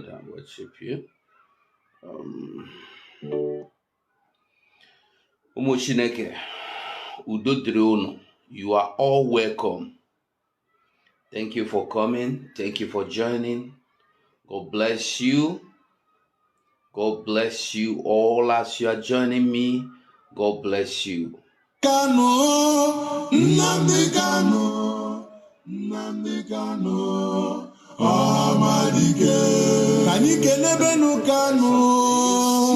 Lord and worship you. Ụmụ Chineke, udo dịrị unu. You are all welcome. Thank you for coming. Thank you for joining. God bless you. God bless you all as you are joining me. God bless you. Kano, Nnamdi Kano, Nnamdi Kano, Amadike. Kanike nebenu Kano,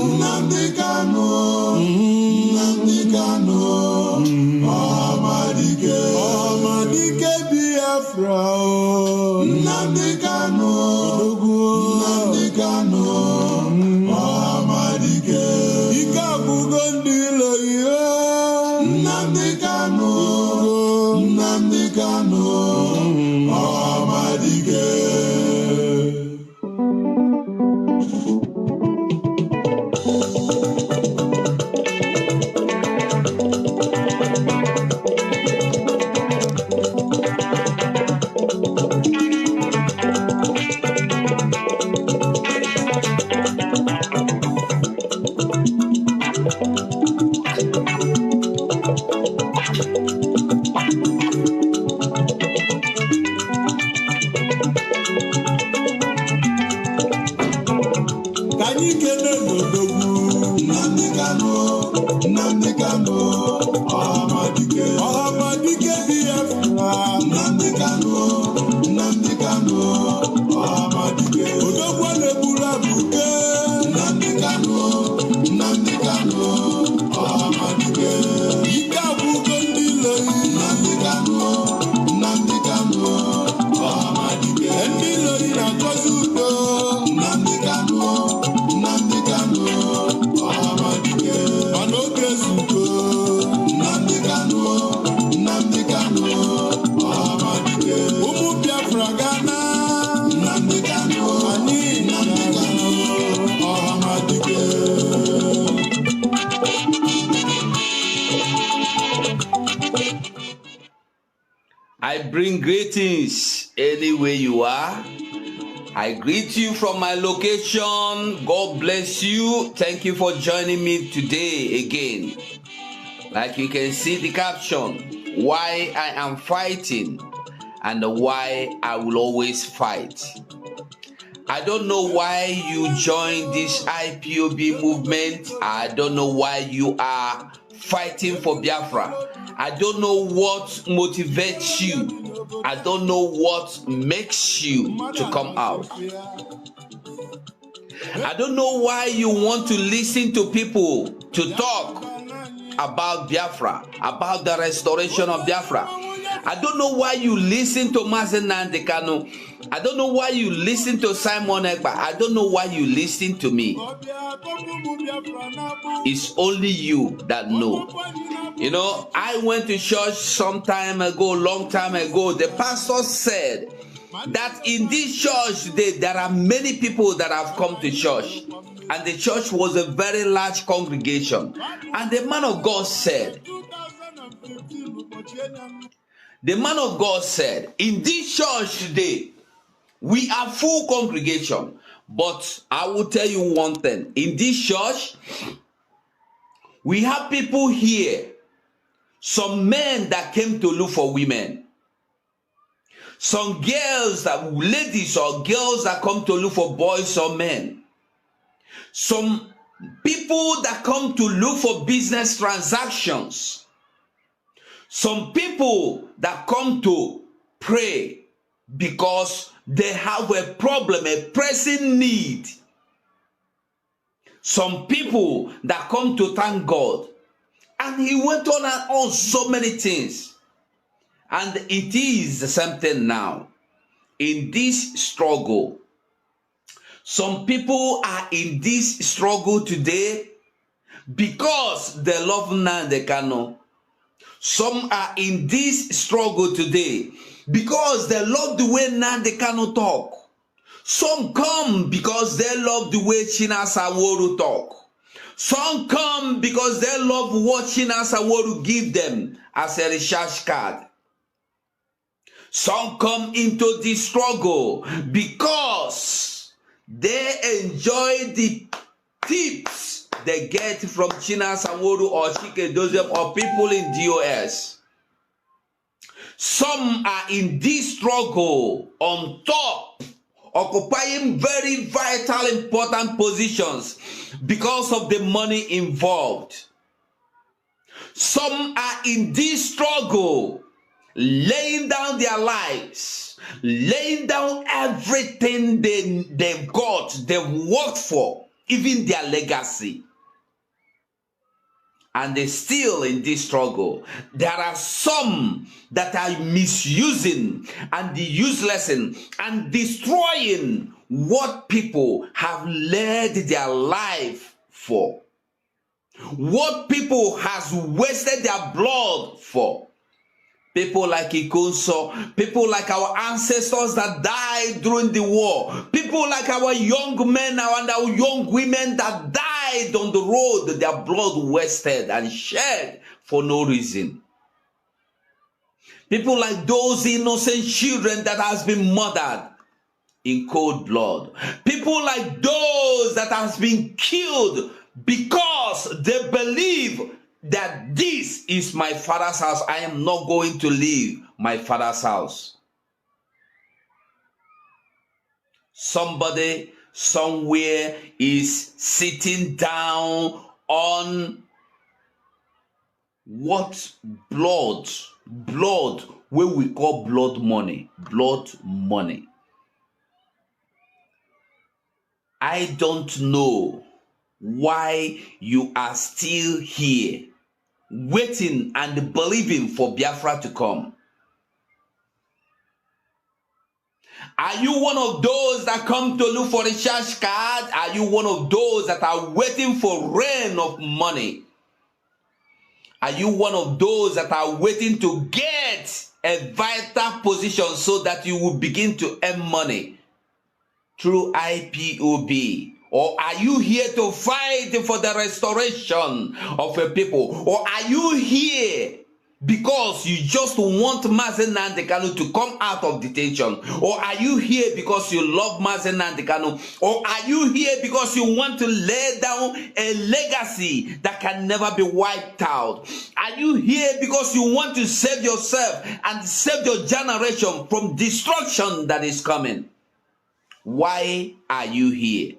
Nnamdi Kano, Nnamdi Kano, Amadike. Amadike Biafra, Nnamdi Kano, Nnamdi Kano, Amadike. Ikabugondilo yo. Nnamdi Kano, Nnamdi Kano, Amadike. Nnamdi Kano, Amadike. Amadike Biafra. Nnamdi Kano, Nnamdi Kano, Amadike. Odogwa nebula buke. Nnamdi Kano, Nnamdi Kano, Amadike. Ika bugo ndilo. Nnamdi Kano, Nnamdi Kano, Amadike. Ndilo ina kozudo. Nnamdi Kano, Nnamdi Kano, Amadike. Nnamdi Kano, Nnamdi Kano, Amadike. Umu Biafra Ghana. Nnamdi Kano, Nnamdi Kano, Amadike. I bring greetings anywhere you are. I greet you from my location. God bless you. Thank you for joining me today again. Like you can see the caption, why I am fighting and why I will always fight. I don't know why you joined this IPOB movement. I don't know why you are fighting for Biafra. I don't know what motivates you. I don't know what makes you to come out. I don't know why you want to listen to people to talk about Biafra, about the restoration of Biafra. I don't know why you listen to Mazen Nnamdi Kanu. I don't know why you listen to Simon Ekpa. I don't know why you listen to me. It's only you that know. You know, I went to church some time ago, long time ago. The pastor said that in this church today, there are many people that have come to church. And the church was a very large congregation. And the man of God said, in this church today, we are full congregation. But I will tell you one thing. In this church, we have people here. Some men that came to look for women. Some girls, ladies or girls that come to look for boys or men. Some people that come to look for business transactions. Some people that come to pray because they have a problem, a pressing need. Some people that come to thank God. And he went on and on so many things. And it is the same thing now. In this struggle, some people are in this struggle today because they love Nnamdi Kanu. Some are in this struggle today because they love the way Nnamdi Kanu talk. Some come because they love the way Chinasa Nworu talk. Some come because they love what Chinasa Nworu give them as a recharge card. Some come into this struggle because They enjoy the tips they get from China Sanworu or Chike Dozem or people in DOS. Some are in this struggle on top, occupying very vital, important positions because of the money involved. Some are in this struggle, laying down their lives, laying down everything they've got, they've worked for, even their legacy. And they're still in this struggle. There are some that are misusing and useless and destroying what people have led their life for. What people has wasted their blood for. People like Ikonso, people like our ancestors that died during the war, people like our young men and our young women that died on the road, their blood wasted and shed for no reason. People like those innocent children that has been murdered in cold blood. People like those that has been killed because they believe that this is my father's house. I am not going to leave my father's house. Somebody somewhere is sitting down on what blood where we call blood money. I don't know why you are still here waiting and believing for Biafra to come. Are you one of those that come to look for a church card? Are you one of those that are waiting for rain of money? Are you one of those that are waiting to get a vital position so that you will begin to earn money through IPOB? Or are you here to fight for the restoration of a people? Or are you here because you just want Mazen Nnamdi Kanu to come out of detention? Or are you here because you love Mazen Nnamdi Kanu? Or are you here because you want to lay down a legacy that can never be wiped out? Are you here because you want to save yourself and save your generation from destruction that is coming? Why are you here?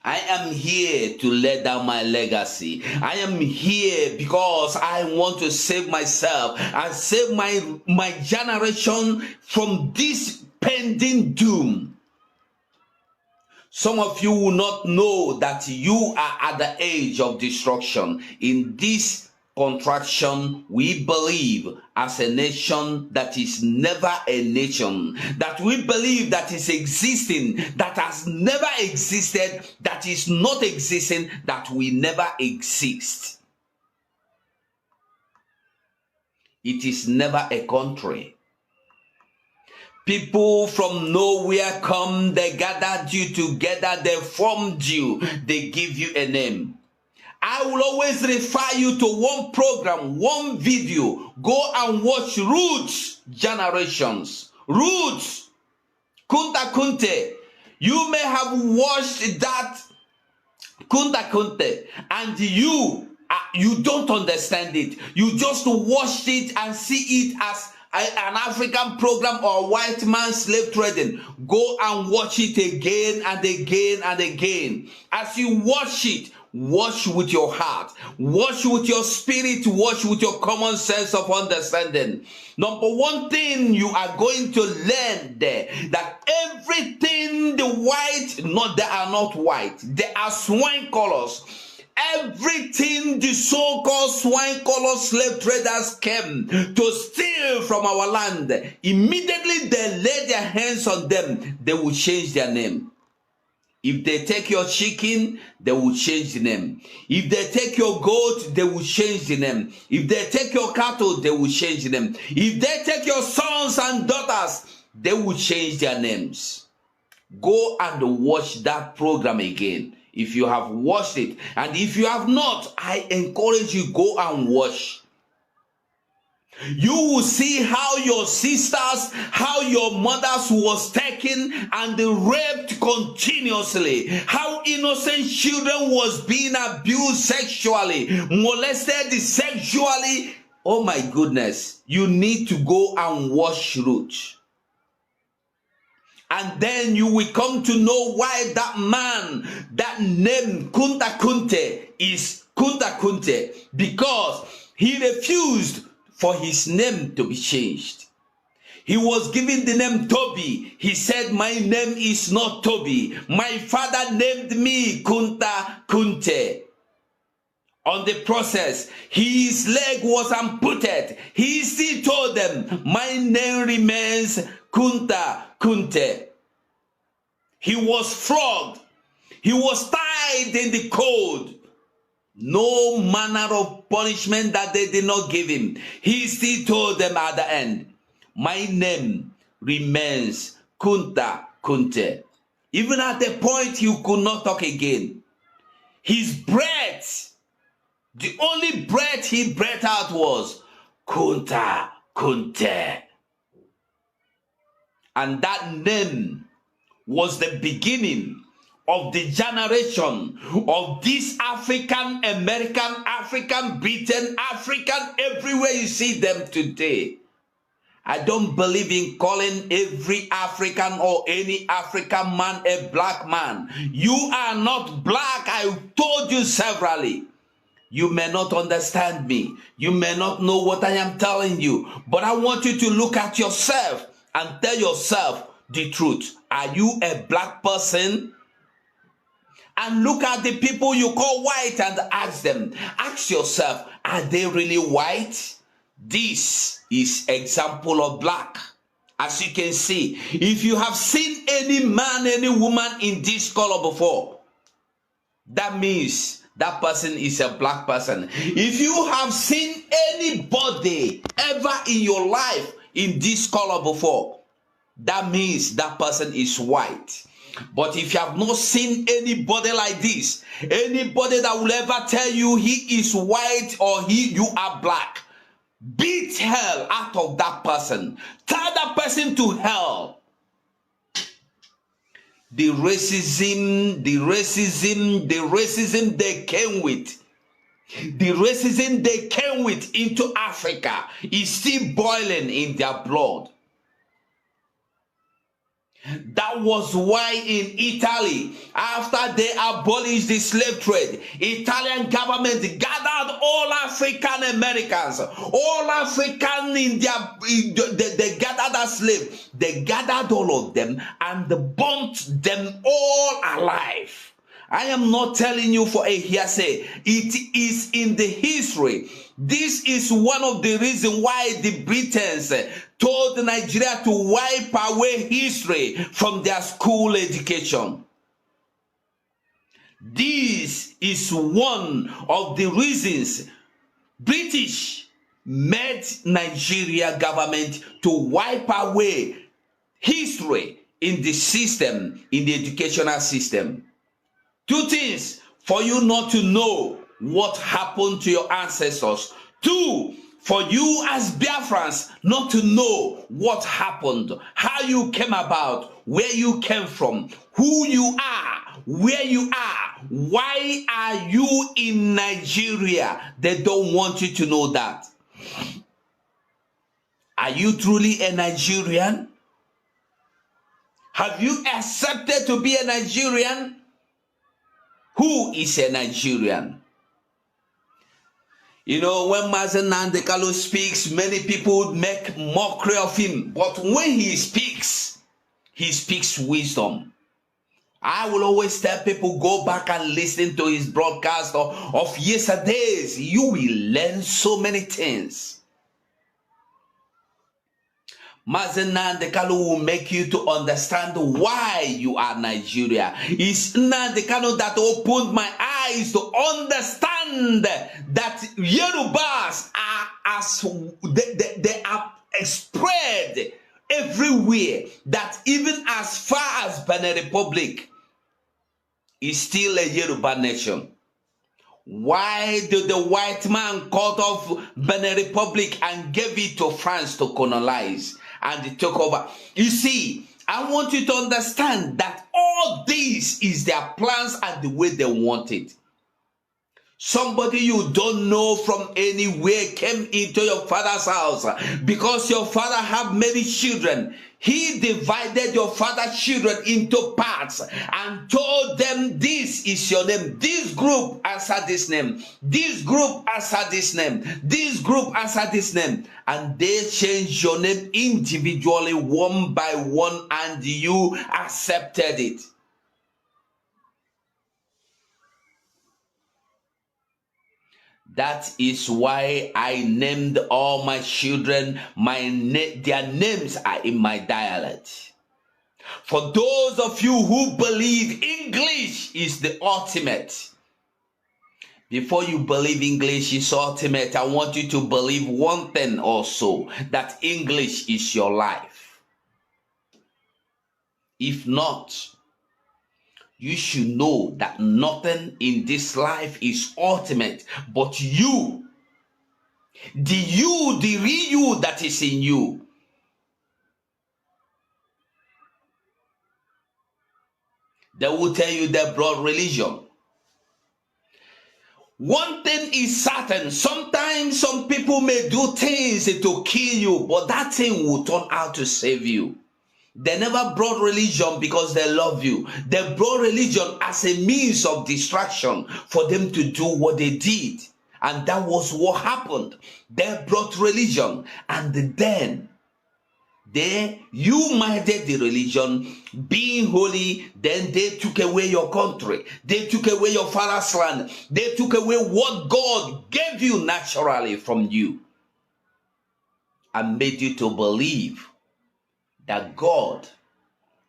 I am here to lay down my legacy. I am here because I want to save myself and save my generation from this pending doom. Some of you will not know that you are at the age of destruction. In this contraction, we believe as a nation that is never a nation, that we believe that is existing, that has never existed, that is not existing, that will never exist. It is never a country. People from nowhere come, they gathered you together, they formed you, they give you a name. I will always refer you to one program, one video. Go and watch Roots Generations. Roots. Kunta Kunte. You may have watched that Kunta Kunte and you don't understand it. You just watched it and see it as an African program or white man slave trading. Go and watch it again and again and again. As you watch it, watch with your heart, watch with your spirit, watch with your common sense of understanding. Number one thing you are going to learn there, that everything the white, they are not white, they are swine colors. Everything the so-called swine color slave traders came to steal from our land, immediately they lay their hands on them, they will change their name. If they take your chicken, they will change the name. If they take your goat, they will change the name. If they take your cattle, they will change the name. If they take your sons and daughters, they will change their names. Go and watch that program again if you have watched it. And if you have not, I encourage you, go and watch. You will see how your sisters, how your mothers was taken and raped continuously. How innocent children was being abused sexually, molested sexually. Oh my goodness. You need to go and watch Ruth. And then you will come to know why that man, that name Kunta Kunte is Kunta Kunte. Because he refused for his name to be changed. He was given the name Toby. He said, my name is not Toby. My father named me Kunta Kunte. On the process, his leg was amputated. He still told them, my name remains Kunta Kunte. He was flogged. He was tied in the cold. No manner of punishment that they did not give him. He still told them at the end, my name remains Kunta Kunte. Even at the point he could not talk again. His breath, the only breath he breathed out was Kunta Kunte. And that name was the beginning of the generation of this African American, African Britain, African everywhere you see them today. I don't believe in calling every African or any African man a black man. You are not black. I told you severally. You may not understand me. You may not know what I am telling you. But I want you to look at yourself and tell yourself the truth. Are you a black person? And look at the people you call white and ask yourself, are they really white? This is example of black. As you can see, if you have seen any man, any woman in this color before, that means that person is a black person. If you have seen anybody ever in your life in this color before, that means that person is white. But if you have not seen anybody like this, anybody that will ever tell you he is white or you are black, beat hell out of that person. Tell that person to hell. The racism they came with, into Africa is still boiling in their blood. That was why in Italy, after they abolished the slave trade, Italian government gathered all African Americans, all African in they gathered as slaves. They gathered all of them and burnt them all alive. I am not telling you for a hearsay. It is in the history. This is one of the reasons why the Britons told Nigeria to wipe away history from their school education. This is one of the reasons British made Nigeria government to wipe away history in the system, in the educational system. Two things for you not to know what happened to your ancestors. Two, for you as Biafrans not to know what happened, how you came about, where you came from, who you are, where you are, why are you in Nigeria. They don't want you to know that. Are you truly a Nigerian? Have you accepted to be a Nigerian? Who is a Nigerian? You know, when Mazen Nandekalo speaks, many people make mockery of him. But when he speaks wisdom. I will always tell people, go back and listen to his broadcast of yesterdays. You will learn so many things. Mazen Nandekalo will make you to understand why you are Nigeria. It's Nandekalo that opened my eyes to understand that Yorubas are they are spread everywhere. That even as far as Benin Republic is still a Yoruba nation. Why did the white man cut off Benin Republic and gave it to France to colonize and they took over? You see, I want you to understand that all this is their plans and the way they want it. Somebody you don't know from anywhere came into your father's house because your father have many children. He divided your father's children into parts and told them, this is your name. This group answer this name. This group answer this name. This group answer this name. And they changed your name individually, one by one, and you accepted it. That is why I named all my children, their names are in my dialect. For those of you who believe English is the ultimate, before you believe English is ultimate, I want you to believe one thing also, that English is your life. If not, you should know that nothing in this life is ultimate but you. The real you that is in you. They will tell you they brought religion. One thing is certain, sometimes some people may do things to kill you, but that thing will turn out to save you. They never brought religion because they love you. They brought religion as a means of distraction for them to do what they did. And that was what happened. They brought religion, and then you minded the religion, being holy, then they took away your country. They took away your father's land. They took away what God gave you naturally from you and made you to believe that God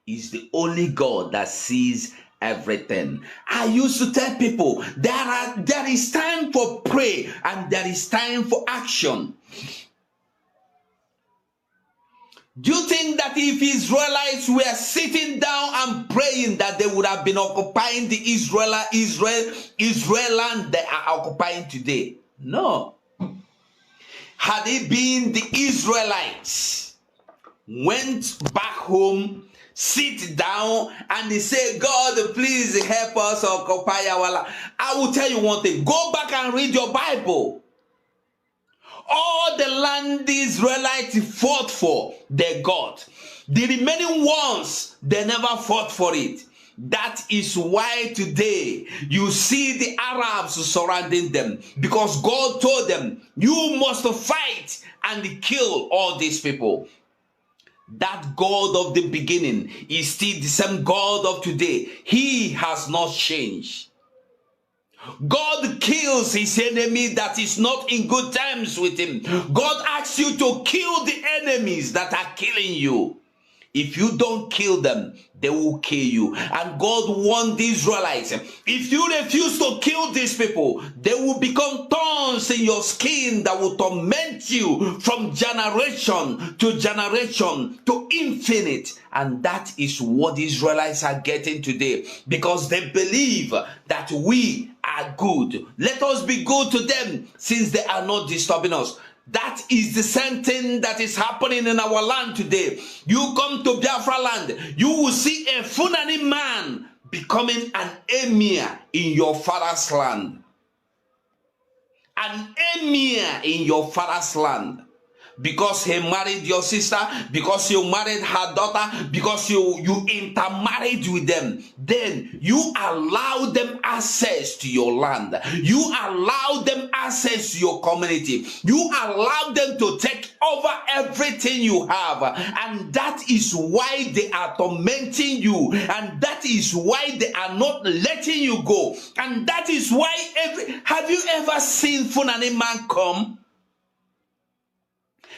is the only God that sees everything. I used to tell people there is time for prayer and there is time for action. Do you think that if Israelites were sitting down and praying that they would have been occupying the Israel land they are occupying today? No. Had it been the Israelites went back home, sit down, and they say, God, please help us occupy our land, I will tell you one thing. Go back and read your Bible. All the land the Israelites fought for, they got. The remaining ones, they never fought for it. That is why today you see the Arabs surrounding them, because God told them, you must fight and kill all these people. That God of the beginning is still the same God of today. He has not changed. God kills his enemy that is not in good terms with him. God asks you to kill the enemies that are killing you. If you don't kill them, they will kill you. And God warned the Israelites, if you refuse to kill these people, they will become thorns in your skin that will torment you from generation to infinite. And that is what the Israelites are getting today, because they believe that we are good. Let us be good to them since they are not disturbing us. That is the same thing that is happening in our land today. You come to Biafra land, you will see a Fulani man becoming an emir in your father's land. An emir in your father's land. Because he married your sister, because you married her daughter, because you intermarried with them, then you allow them access to your land. You allow them access to your community. You allow them to take over everything you have. And that is why they are tormenting you. And that is why they are not letting you go. And that is why, have you ever seen Fulani man come?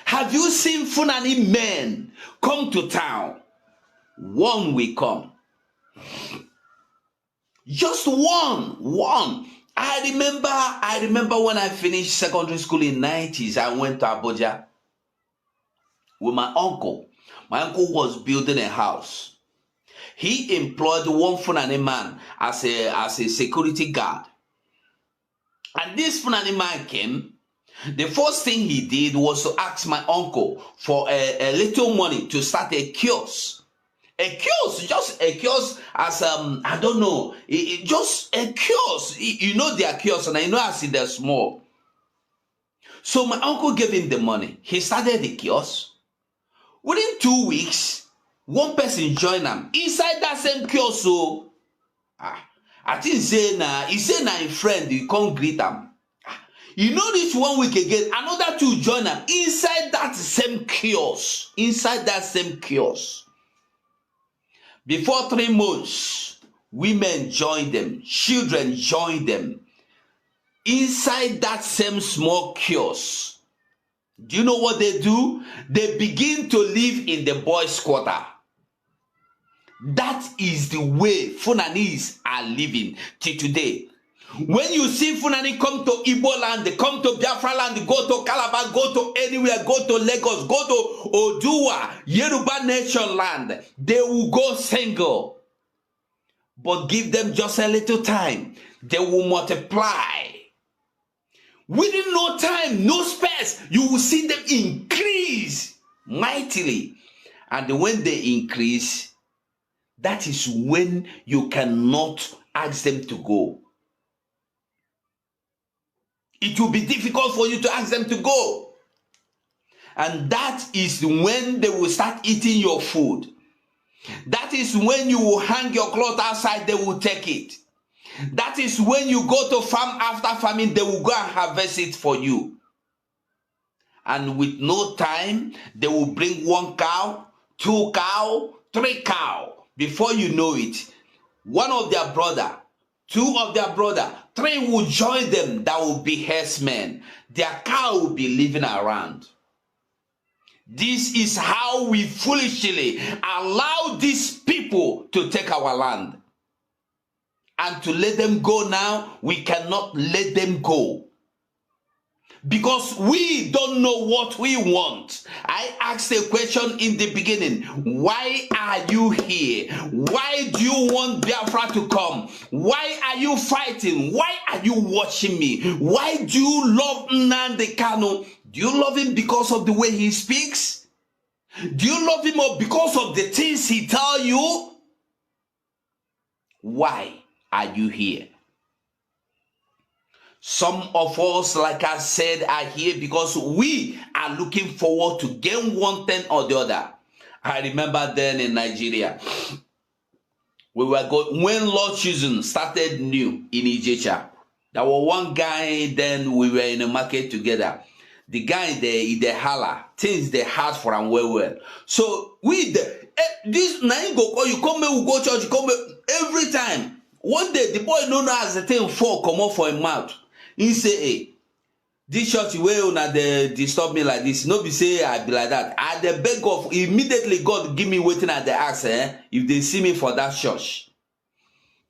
Have you seen Fulani men come to town? One will come. Just one. I remember when I finished secondary school in the 90s, I went to Abuja with my uncle. My uncle was building a house. He employed one Fulani man as a security guard. And this Fulani man came. The first thing he did was to ask my uncle for a little money to start a kiosk. A kiosk, just a kiosk as, I don't know, just a kiosk. You know they are kiosks, and I know I see they're small. So my uncle gave him the money. He started the kiosk. Within 2 weeks, one person joined him inside that same kiosk. So, I think he say na a friend, you can't greet him. You know this 1 week again, another two join him inside that same kiosk. Inside that same kiosk. Before 3 months, women joined them, children joined them. Inside that same small kiosk. Do you know what they do? They begin to live in the boys' quarter. That is the way Funanis are living till today. When you see Funani come to Igbo land, they come to Biafra land, go to Calabar, go to anywhere, go to Lagos, go to Oduwa, Yoruba Nation land, they will go single. But give them just a little time, they will multiply. Within no time, no space, you will see them increase mightily. And when they increase, that is when you cannot ask them to go. It will be difficult for you to ask them to go. And that is when they will start eating your food. That is when you will hang your cloth outside, they will take it. That is when you go to farm after farming, they will go and harvest it for you. And with no time, they will bring 1 cow, 2 cow, 3 cow. Before you know it, one of their brother, 2 of their brother, 3 will join them. That will be herdsmen. Their cow will be living around. This is how we foolishly allow these people to take our land. And to let them go now, we cannot let them go. Because we don't know what we want. I asked a question in the beginning. Why are you here? Why do you want Biafra to come? Why are you fighting? Why are you watching me? Why do you love Nnamdi Kanu? Do you love him because of the way he speaks? Do you love him because of the things he tells you? Why are you here? Some of us, like I said, are here because we are looking forward to gain one thing or the other. I remember then in Nigeria, we were going, when Lord Chosen started new in Ijecha, there was one guy, then we were in a market together. The guy there, he holla, things they hard for him well. So we, this nine go call you, come we go church, you come every time. One day, the boy no know as the thing fall, come off for him mouth. He say, hey, this church way una they disturb me like this. No be say I be like that. I the beg of immediately God give me waiting at the ask, if they see me for that church.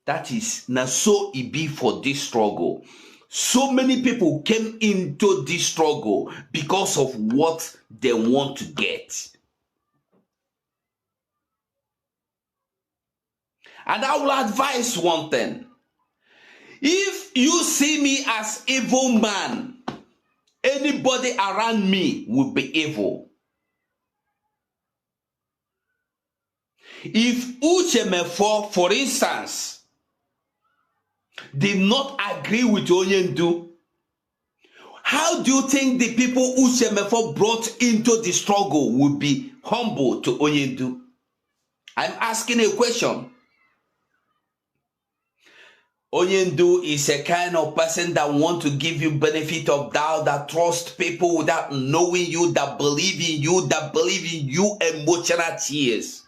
That is now so it be for this struggle. So many people came into this struggle because of what they want to get. And I will advise one thing. If you see me as evil man, anybody around me will be evil. If Uchemefo, for instance, did not agree with Onyendu, how do you think the people Uchemefo brought into the struggle would be humble to Onyendu? I'm asking a question. Onyendu is a kind of person that want to give you benefit of doubt, that trust people without knowing you, that believe in you emotional tears.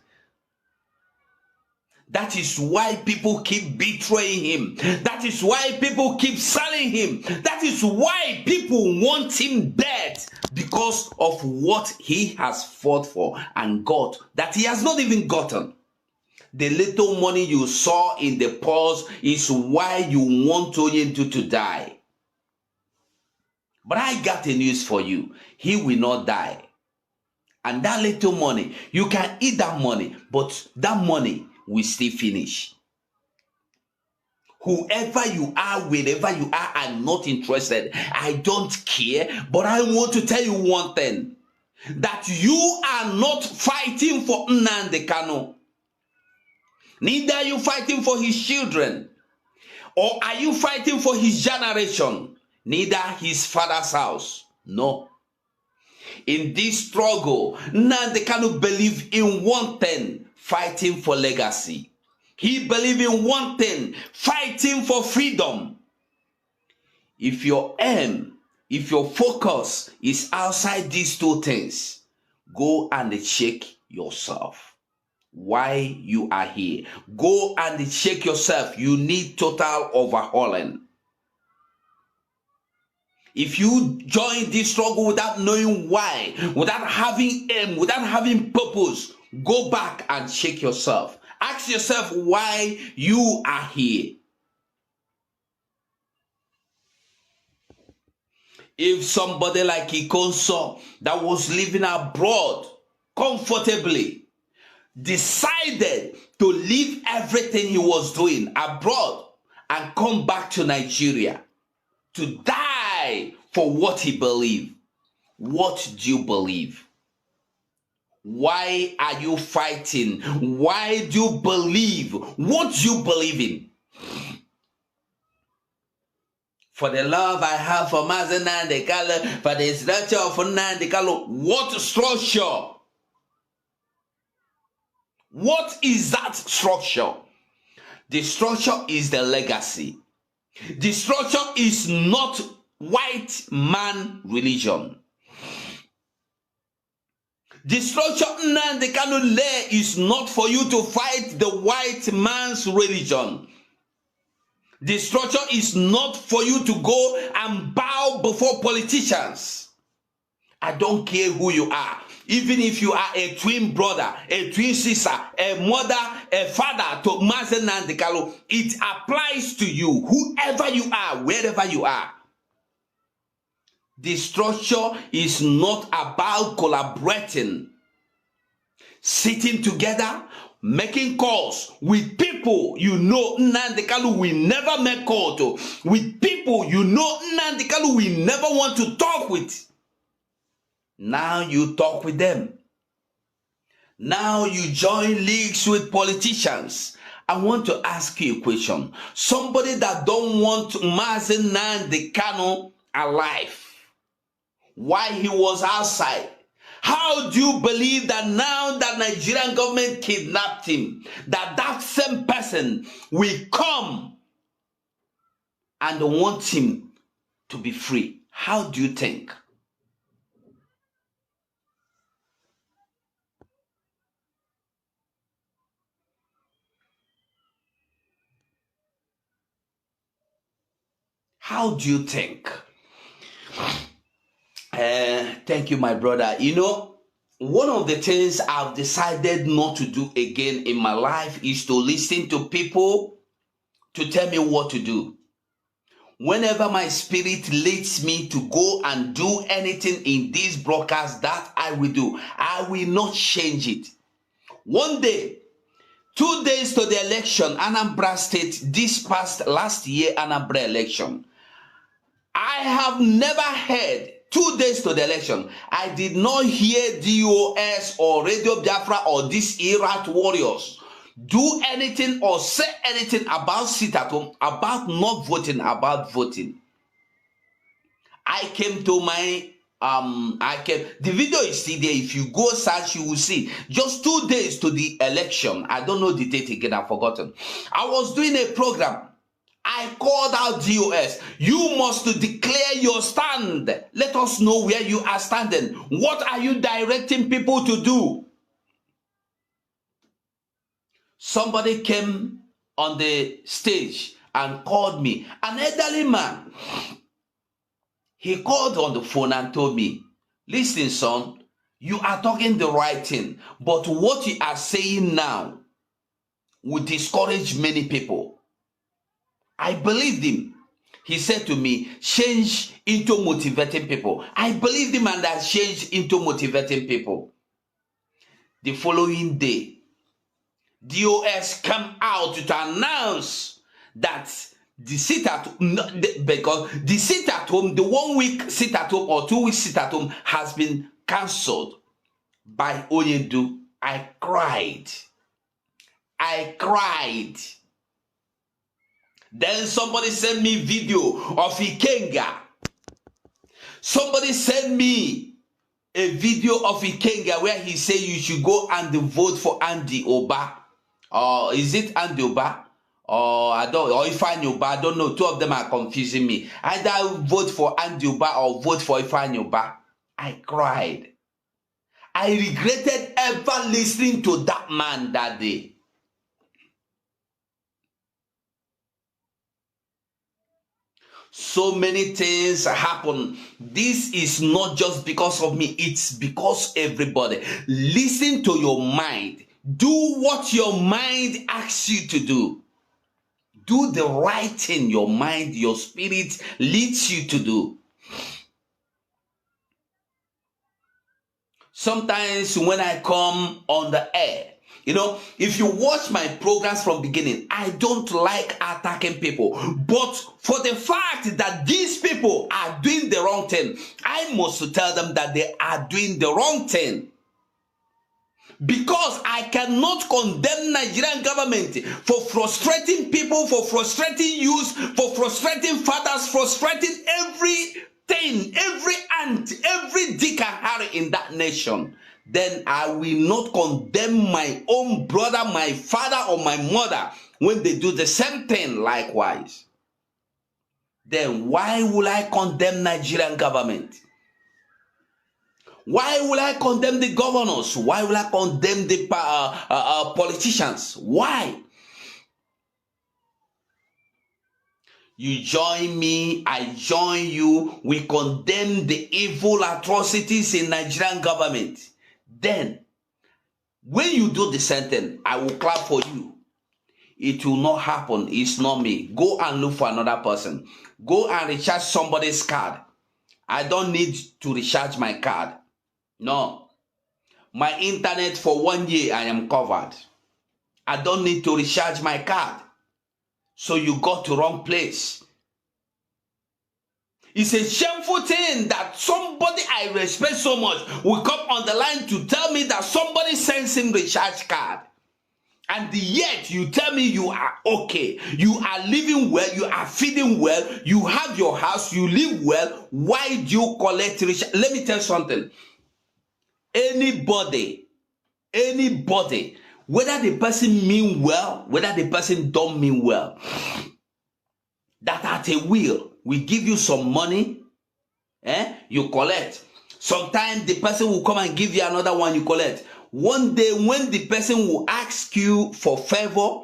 That is why people keep betraying him. That is why people keep selling him. That is why people want him dead, because of what he has fought for and got that he has not even gotten. The little money you saw in the purse is why you want Onyendu to die. But I got a news for you. He will not die. And that little money, you can eat that money, but that money will still finish. Whoever you are, wherever you are, I'm not interested. I don't care. But I want to tell you one thing. That you are not fighting for Nnamdi Kanu. Neither are you fighting for his children. Or are you fighting for his generation? Neither his father's house. No. In this struggle, Nnamdi Kanu believe in one thing, fighting for legacy. He believe in one thing, fighting for freedom. If your aim, if your focus is outside these two things, go and check yourself. Why you are here. Go and check yourself. You need total overhauling. If you join this struggle without knowing why, without having aim, without having purpose, go back and check yourself. Ask yourself why you are here. If somebody like Ikonso that was living abroad comfortably decided to leave everything he was doing abroad and come back to Nigeria to die for what he believed, what do you believe? Why are you fighting? Why do you believe? What do you believe in? For the love I have for Mazen Nnamdi Kanu, for the structure of Nnamdi Kanu. What structure? What is that structure? The structure is the legacy. The structure is not white man religion. The structure Nnamdi Kanu lay is not for you to fight the white man's religion. The structure is not for you to go and bow before politicians. I don't care who you are. Even if you are a twin brother, a twin sister, a mother, a father to Mazen Nnamdi Kanu, it applies to you, whoever you are, wherever you are. The structure is not about collaborating, sitting together, making calls with people you know Nnamdi Kanu will never make call to, with people you know Nnamdi Kanu will never want to talk with. Now you talk with them. Now you join leagues with politicians. I want to ask you a question. Somebody that don't want Mazen Nnamdi Kanu alive, while he was outside, how do you believe that now that Nigerian government kidnapped him, that same person will come and want him to be free? How do you think? How do you think? Thank you, my brother. You know, one of the things I've decided not to do again in my life is to listen to people to tell me what to do. Whenever my spirit leads me to go and do anything in this broadcast, that I will do. I will not change it. One day, 2 days to the election, Anambra State, this past last year Anambra election, I have never heard 2 days to the election. I did not hear DOS or Radio Biafra or these Iraq warriors do anything or say anything about sit at home, about not voting, about voting. I came to my the video is still there. If you go search, you will see. Just 2 days to the election. I don't know the date again, I've forgotten. I was doing a program. I called out DOS. You must declare your stand. Let us know where you are standing. What are you directing people to do? Somebody came on the stage and called me. An elderly man. He called on the phone and told me, listen, son, you are talking the right thing, but what you are saying now will discourage many people. I believed him. He said to me, change into motivating people. I believed him and I changed into motivating people. The following day, DOS came out to announce that the sit at because the sit at home, the 1 week sit at home or 2 weeks sit at home has been cancelled by Oyedu. I cried. Then somebody sent me video of Ikenga. Somebody sent me a video of Ikenga where he said you should go and vote for Andy Oba. Or is it Andy Oba? Or Ifeanyi Oba? I don't know. Two of them are confusing me. Either vote for Andy Oba or vote for Ifeanyi Oba. I cried. I regretted ever listening to that man that day. So many things happen. This is not just because of me, it's because everybody. Listen to your mind. Do what your mind asks you to do. Do the right thing your mind, your spirit leads you to do. Sometimes when I come on the air, you know, if you watch my programs from beginning, I don't like attacking people. But for the fact that these people are doing the wrong thing, I must tell them that they are doing the wrong thing. Because I cannot condemn Nigerian government for frustrating people, for frustrating youth, for frustrating fathers, frustrating everything, every ant, every dick and harry in that nation. Then I will not condemn my own brother, my father, or my mother when they do the same thing likewise. Then why will I condemn Nigerian government? Why will I condemn the governors? Why will I condemn the politicians? Why? You join me, I join you. We condemn the evil atrocities in Nigerian government. Then, when you do the same thing, I will clap for you. It will not happen. It's not me. Go and look for another person. Go and recharge somebody's card. I don't need to recharge my card. No. My internet for 1 year, I am covered. I don't need to recharge my card. So you got to wrong place. It's a shameful thing that somebody I respect so much will come on the line to tell me that somebody sends him recharge card. And yet you tell me you are okay. You are living well. You are feeding well. You have your house. You live well. Why do you collect recharge? Let me tell you something. Anybody, whether the person mean well, whether the person don't mean well, that at a will, we give you some money, you collect. Sometimes the person will come and give you another one, you collect. One day when the person will ask you for favor,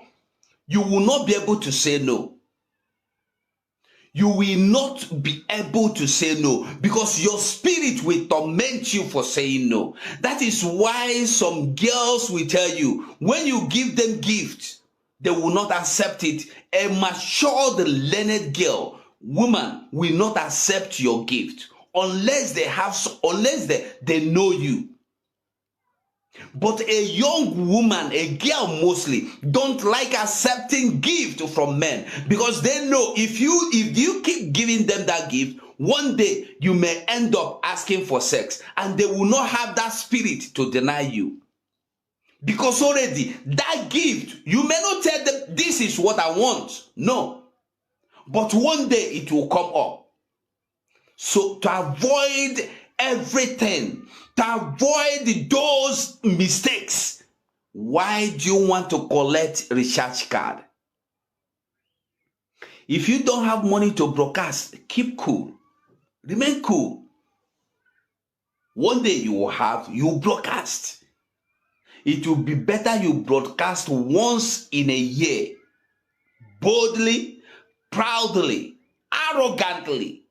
you will not be able to say no. You will not be able to say no because your spirit will torment you for saying no. That is why some girls will tell you, when you give them gifts, they will not accept it. A matured, learned girl, woman, will not accept your gift unless they know you. But a young woman, a girl mostly, don't like accepting gift from men because they know if you keep giving them that gift, one day you may end up asking for sex and they will not have that spirit to deny you. Because already that gift, you may not tell them this is what I want. No. But one day it will come up. So to avoid everything, to avoid those mistakes, why do you want to collect recharge card? If you don't have money to broadcast, keep cool. Remain cool. One day you broadcast. It will be better you broadcast once in a year, boldly, proudly, arrogantly,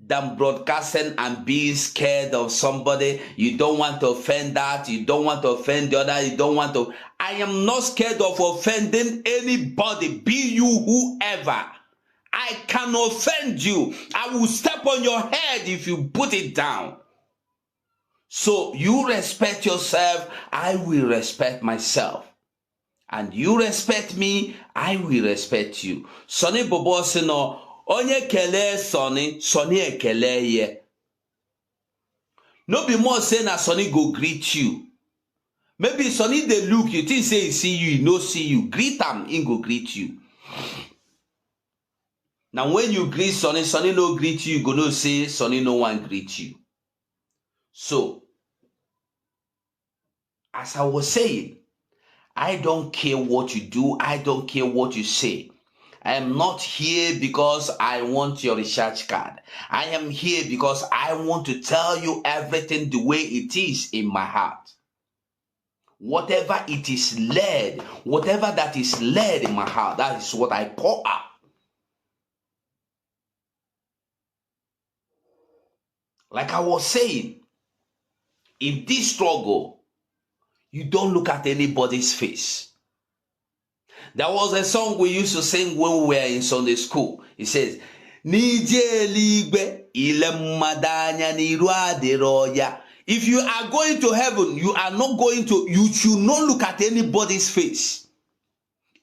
than broadcasting and being scared of somebody. You don't want to offend that. You don't want to offend the other. You don't want to. I am not scared of offending anybody, be you whoever. I can offend you. I will step on your head if you put it down. So you respect yourself. I will respect myself. And you respect me, I will respect you. Sonny Bobo no onye kele Sonny, Sonny ekele ye. No be more say na Sonny go greet you. Maybe Sonny dey look, you think say he see you, he no see you. Greet him, he go greet you. Now when you greet Sonny, Sonny no greet you, you go no say Sonny no one greet you. So, as I was saying, I don't care what you do, I don't care what you say. I am not here because I want your recharge card. I am here because I want to tell you everything the way it is in my heart. Whatever it is led, whatever that is led in my heart, that is what I pour out. Like I was saying, in this struggle, you don't look at anybody's face. There was a song we used to sing when we were in Sunday school. It says, if you are going to heaven, you should not look at anybody's face.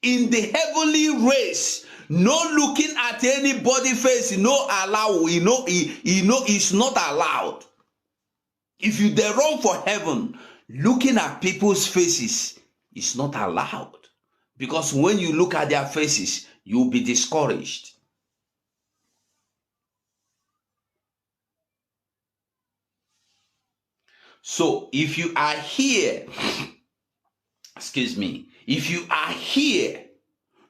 In the heavenly race, no looking at anybody's face, no allow, it's not allowed. If you dey run for heaven, looking at people's faces is not allowed. Because when you look at their faces, you'll be discouraged. So if you are here, if you are here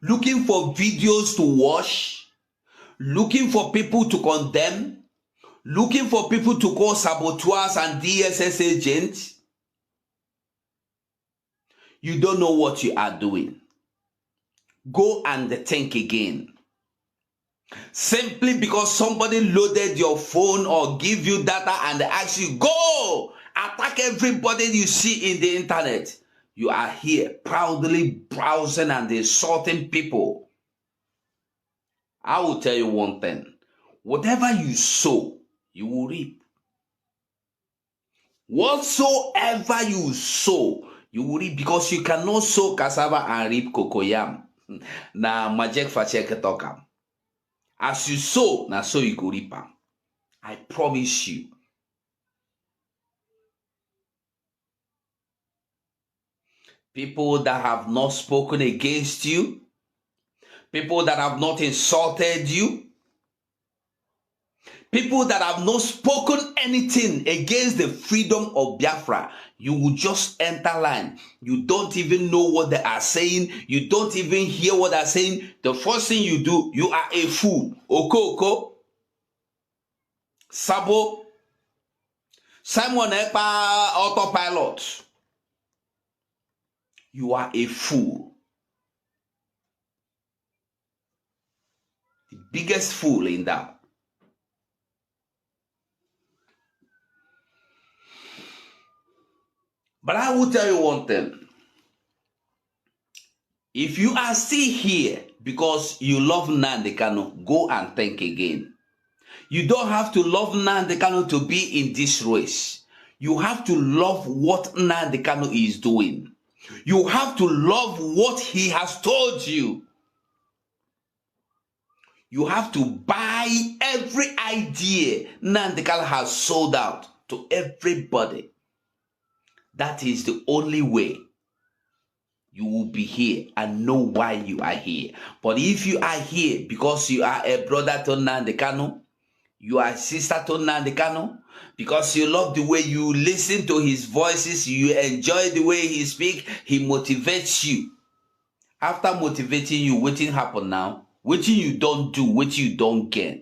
looking for videos to watch, looking for people to condemn, looking for people to call saboteurs and DSS agents, you don't know what you are doing. Go and think again. Simply because somebody loaded your phone or give you data and ask you, go attack everybody you see in the internet. You are here proudly browsing and insulting people. I will tell you one thing. Whatever you sow, you will reap. Whatsoever you sow, you will reap, because you cannot sow cassava and reap cocoyam. Na majek fachek tokam. As you sow, na so you go reap. I promise you. People that have not spoken against you, people that have not insulted you, people that have not spoken anything against the freedom of Biafra, you will just enter line. You don't even know what they are saying. You don't even hear what they're saying. The first thing you do, you are a fool. Oko, Sabo, Simon Ekpa, autopilot. You are a fool. The biggest fool in that. But I will tell you one thing. If you are still here because you love Nnamdi Kanu, go and think again. You don't have to love Nnamdi Kanu to be in this race. You have to love what Nnamdi Kanu is doing. You have to love what he has told you. You have to buy every idea Nnamdi Kanu has sold out to everybody. That is the only way you will be here and know why you are here. But if you are here because you are a brother to Nnamdi Kanu, you are a sister to Nnamdi Kanu, because you love the way you listen to his voices, you enjoy the way he speaks, he motivates you. After motivating you, what happen now? What you don't do, what you don't get.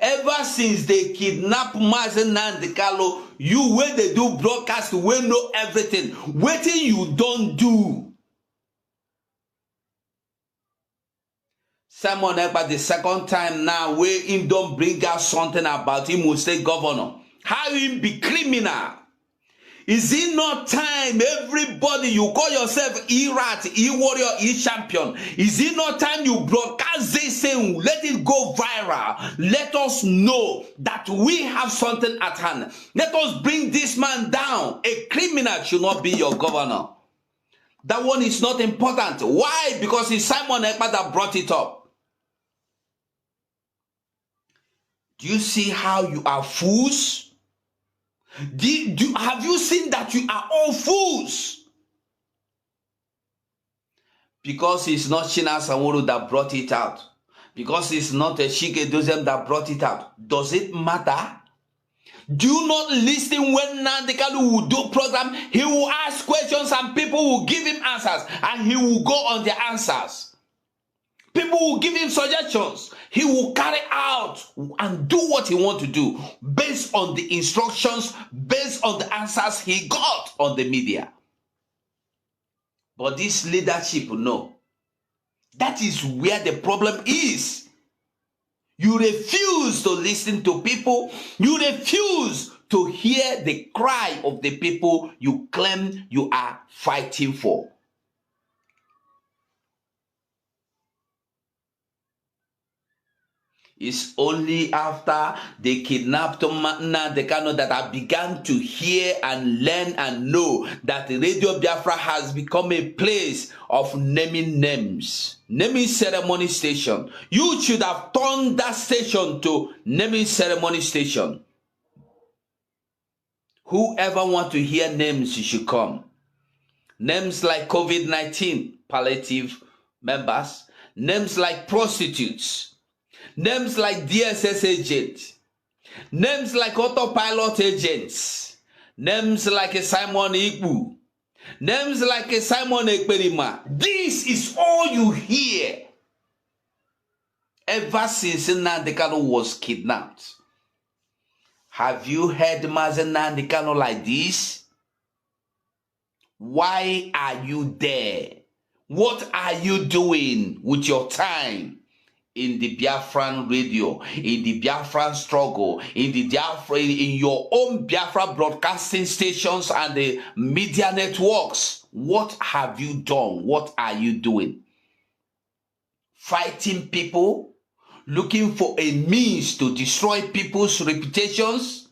Ever since they kidnap Mazen Nnamdi Kanu, you where they do broadcast, we know everything. What you don't do. Simon Ekpa the second time now, where him don't bring out something about him will say governor. How him be criminal? Is it not time, everybody, you call yourself E-Rat, E-Warrior, E-Champion? Is it not time you broadcast this thing, let it go viral? Let us know that we have something at hand. Let us bring this man down. A criminal should not be your governor. That one is not important. Why? Because it's Simon Ekpa that brought it up. Do you see how you are fools? Have you seen that you are all fools? Because it's not China Sanwo-Olu that brought it out. Because it's not a Chike Dozem that brought it out. Does it matter? Do you not listen when Nnamdi Kanu will do program? He will ask questions and people will give him answers. And he will go on the answers. People will give him suggestions. He will carry out and do what he wants to do based on the instructions, based on the answers he got on the media. But this leadership, no. That is where the problem is. You refuse to listen to people. You refuse to hear the cry of the people you claim you are fighting for. It's only after they kidnapped Nnamdi Kanu that I began to hear and learn and know that Radio Biafra has become a place of naming names. Naming ceremony station. You should have turned that station to naming ceremony station. Whoever wants to hear names, you should come. Names like COVID-19 palliative members. Names like prostitutes. Names like DSS agent, names like autopilot agents, names like a Simon Ikpu, names like a Simon Ekperima. This is all you hear ever since Nnamdi Kanu was kidnapped. Have you heard Mazen Nnamdi Kanu like this? Why are you there? What are you doing with your time? In the Biafran radio, in the Biafran struggle, in your own Biafra broadcasting stations and the media networks. What have you done? What are you doing? Fighting people? Looking for a means to destroy people's reputations?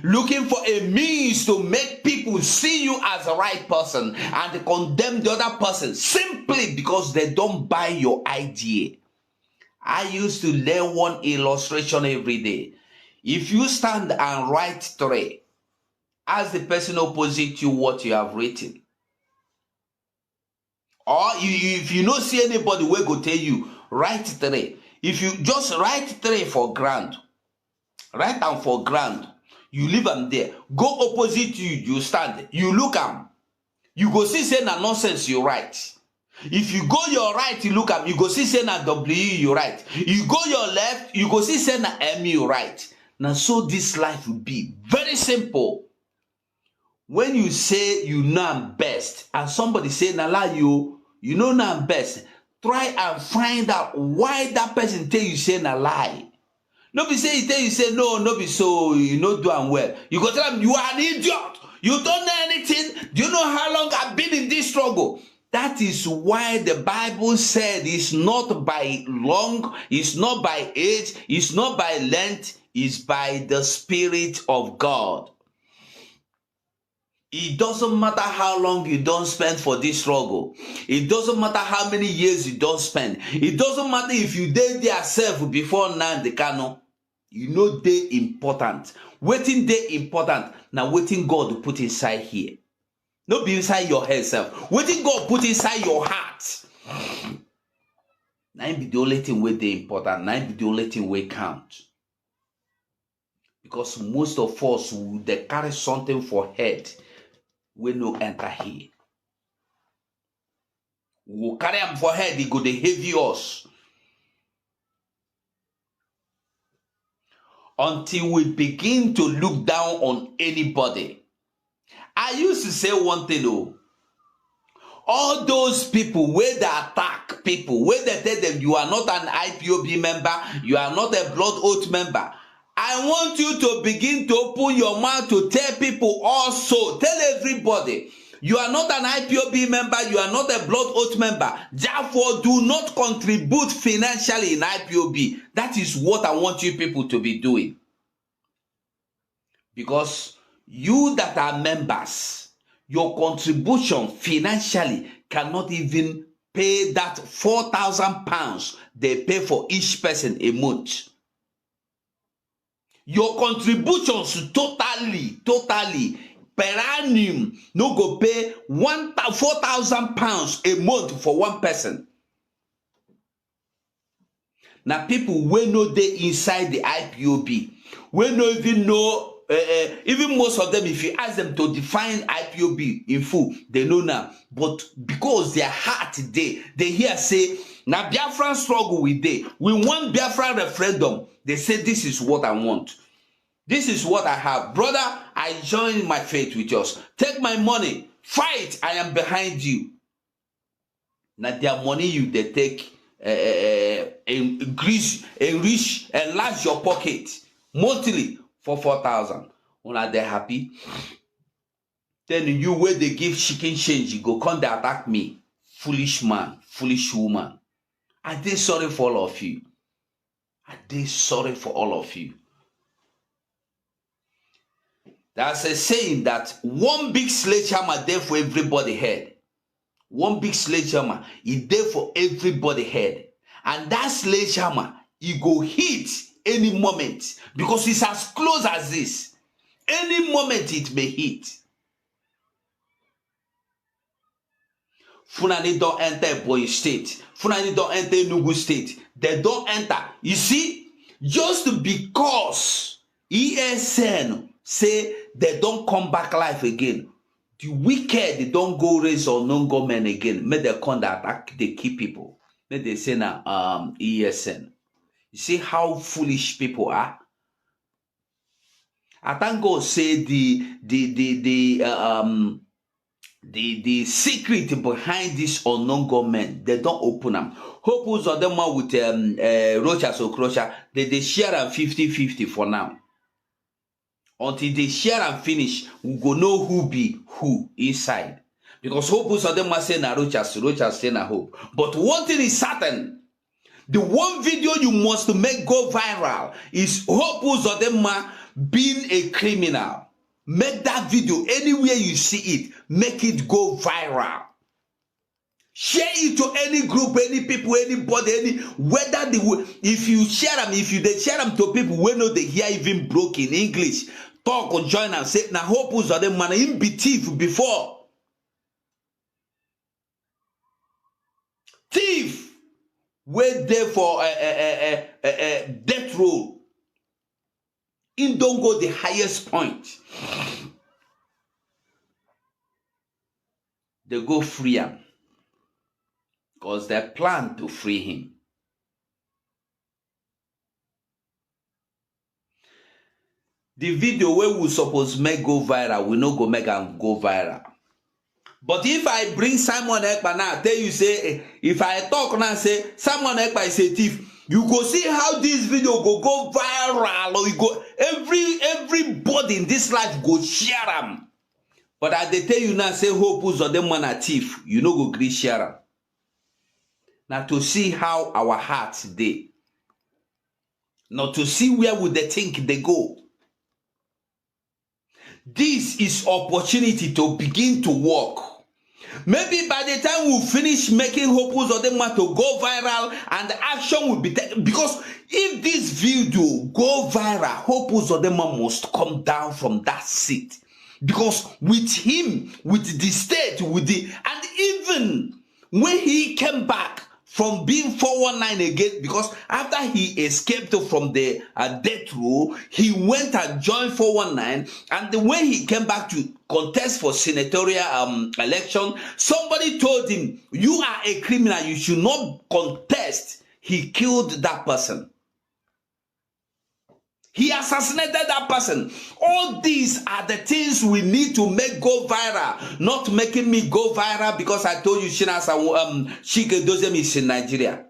Looking for a means to make people see you as a right person and condemn the other person simply because they don't buy your idea. I used to learn one illustration every day. If you stand and write 3, ask the person opposite you what you have written. Or if you don't see anybody who go tell you, write 3. If you just write 3 for grand, write them for grand, you leave them there. Go opposite you, you stand, you look them. You go see say na nonsense you write. If you go your right, you look up, you go see say na W you write. You go your left, you go see say na M you write. Now so this life will be very simple. When you say you know I'm best, and somebody say na lie you know na I'm best, try and find out why that person tell you say na lie. No be say he tell you say no be so, you know do am well. You go tell him you are an idiot. You don't know anything. Do you know how long I've been in this struggle? That is why the Bible said it's not by long, it's not by age, it's not by length, it's by the Spirit of God. It doesn't matter how long you don't spend for this struggle. It doesn't matter how many years you don't spend. It doesn't matter if you did yourself before Nnamdi Kanu. You know they important. Waiting they important. Now waiting God to put inside here. Not be inside your head self. What did God put inside your heart? Now be the only thing where they important. Now be the only thing where count. Because most of us they carry something for head. We no enter here. We will carry them for head. They go the heavy us. Until we begin to look down on anybody. I used to say one thing though. All those people where they attack people, where they tell them you are not an IPOB member, you are not a blood oath member. I want you to begin to open your mouth to tell people also, tell everybody, you are not an IPOB member, you are not a blood oath member. Therefore, do not contribute financially in IPOB. That is what I want you people to be doing. Because you that are members, your contribution financially cannot even pay that 4,000 pounds they pay for each person a month. Your contributions totally per annum no go pay 4,000 pounds a month for one person. Now people wey no dey inside the IPOB, wey no even know, even most of them, if you ask them to define IPOB in full, they know now. But because their heart they hear say, now Biafran struggle with they. We want Biafran referendum. They say, this is what I want. This is what I have. Brother, I join my faith with yours. Take my money. Fight. I am behind you. Now their money you they take, enrich, enlarge your pocket monthly for 4,000. Una they happy. Then you where they give chicken change, you go come they attack me. Foolish man, foolish woman. Are they sorry for all of you? Are they sorry for all of you? That's a saying that one big sledgehammer there for everybody head. One big sledgehammer is there for everybody head. And that sledgehammer, it go hit any moment because it's as close as this. Any moment it may hit. Funani don't enter Boy State. Funani don't enter Enugu State. They don't enter. You see, just because ESN say they don't come back life again, the wicked, they don't go raise or non-go men again. May they come that attack the key people. May they say now ESN. You see how foolish people are? I thank God say the secret behind this unknown government, they don't open them. Hope who's of them with Rochas or Crusher, they share them 50-50 for now. Until they share and finish, we go know who be who inside. Because hope who's of them must say na Rochas say na hope. But one thing is certain. The one video you must make go viral is hope who's of them being a criminal. Make that video anywhere you see it, make it go viral. Share it to any group, any people, anybody, whether if you share them, they share them to people who know they hear even broken English, talk or join and say, now hope who's of them man in be thief before. Thief, wait there for death row. In don't go the highest point. They go free him. Because they plan to free him. The video where we suppose make go viral, we no go make and go viral. But if I bring Simon Ekpa now, tell you say, if I talk now say, Simon Ekpa is a thief, you go see how this video go viral, or you go everybody in this life go share them. But as they tell you now, say hope who's of them man a thief, you know go agree share them. Now to see how our hearts they, not to see where would they think they go. This is opportunity to begin to work. Maybe by the time we finish making hopes of them to go viral and action will be taken. Because if this video go viral, hopes of them must come down from that seat. Because with him, with the state, and even when he came back from being 419 again, because after he escaped from the death row, he went and joined 419, and when he came back to contest for senatorial election, somebody told him, you are a criminal, you should not contest. He killed that person. He assassinated that person. All these are the things we need to make go viral. Not making me go viral because I told you Chike Dozem is in Nigeria.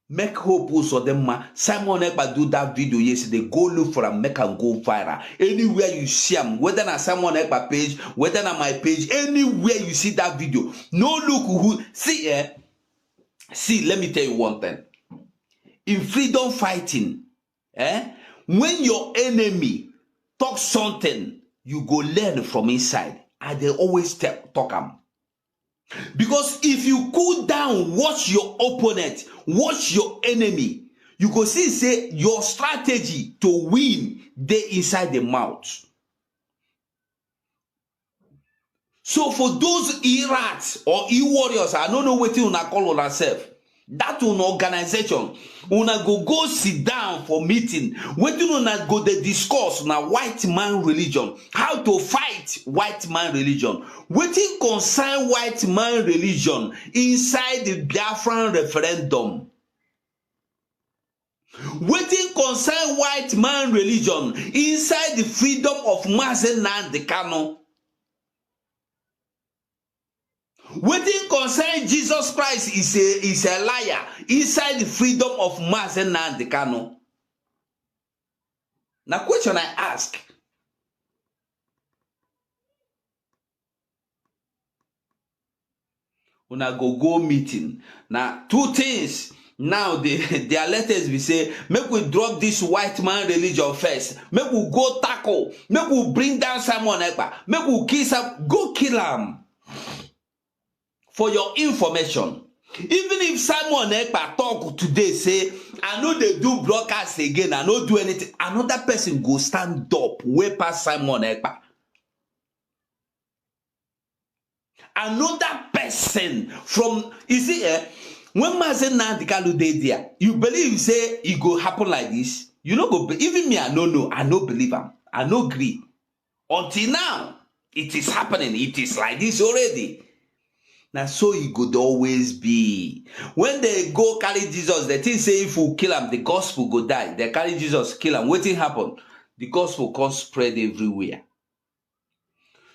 Make hope for them. Simon Ekpa do that video yesterday. Go look for them, make and go viral. Anywhere you see them, whether on Simon Ekpa page, whether on my page, anywhere you see that video. No look who see See, let me tell you one thing. In freedom fighting, when your enemy talk something, you go learn from inside. And they always talk them. Because if you cool down, watch your opponent, watch your enemy, you go see, say, your strategy to win, they inside the mouth. So for those E-rats or E-warriors, I don't know what you wanna call on yourself. That one organization, una go sit down for meeting. What you wanna go the discuss na white man religion, how to fight white man religion. Wetin concern white man religion inside the Biafran referendum. Wetin concern white man religion inside the freedom of Mazi Nnamdi Kanu. Wetin concern Jesus Christ is a liar inside the freedom of Mazi Nnamdi Kanu. Now, question I ask. Una go meeting. Now, two things. Now, their letters we say, make we drop this white man religion first. Make we go tackle. Make we bring down Simon Ekpa. Make we kill some. Go kill him. For your information, even if Simon Ekpa talk today, say, I know they do broadcast again, I don't do anything, another person go stand up way past Simon Ekpa. Another person from, you see, when Mazi Nnamdi Kanu dey there, you believe, say, it go happen like this? You know, go, even me, I don't know, I no believe him, I no agree. Until now, it is happening, it is like this already. Now, so it could always be. When they go carry Jesus, they think say if we kill him, the gospel go die. They carry Jesus, kill him. What thing happen? The gospel can spread everywhere.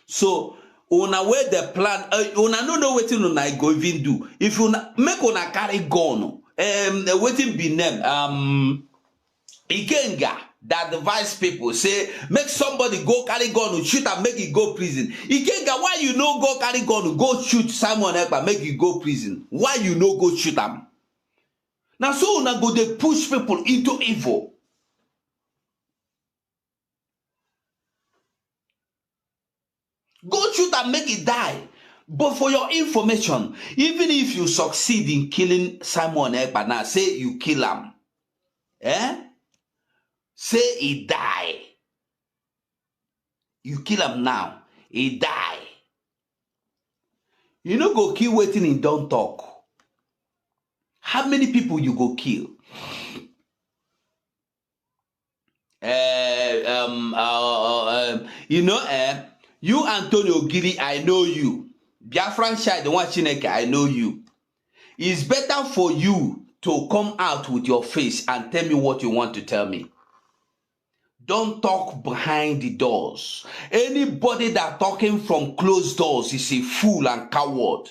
So, una way the plan, una no know what una go even do. If una make una carry gun, waiting be name, Ikenga, that advise people say, make somebody go carry gun, shoot and make it go prison. Ikenga, why you no go carry gun, go shoot Simon Ekpa, make it go prison? Why you no go shoot them? Now so una go they push people into evil. Go shoot and make it die. But for your information, even if you succeed in killing Simon Ekpa, now say you kill him, say he die. You kill him now, he die. You no go kill waiting he don't talk. How many people you go kill? You Antonio Giri, I know you. Biafran Shai, the one Chineke, I know you. It's better for you to come out with your face and tell me what you want to tell me. Don't talk behind the doors. Anybody that talking from closed doors is a fool and coward.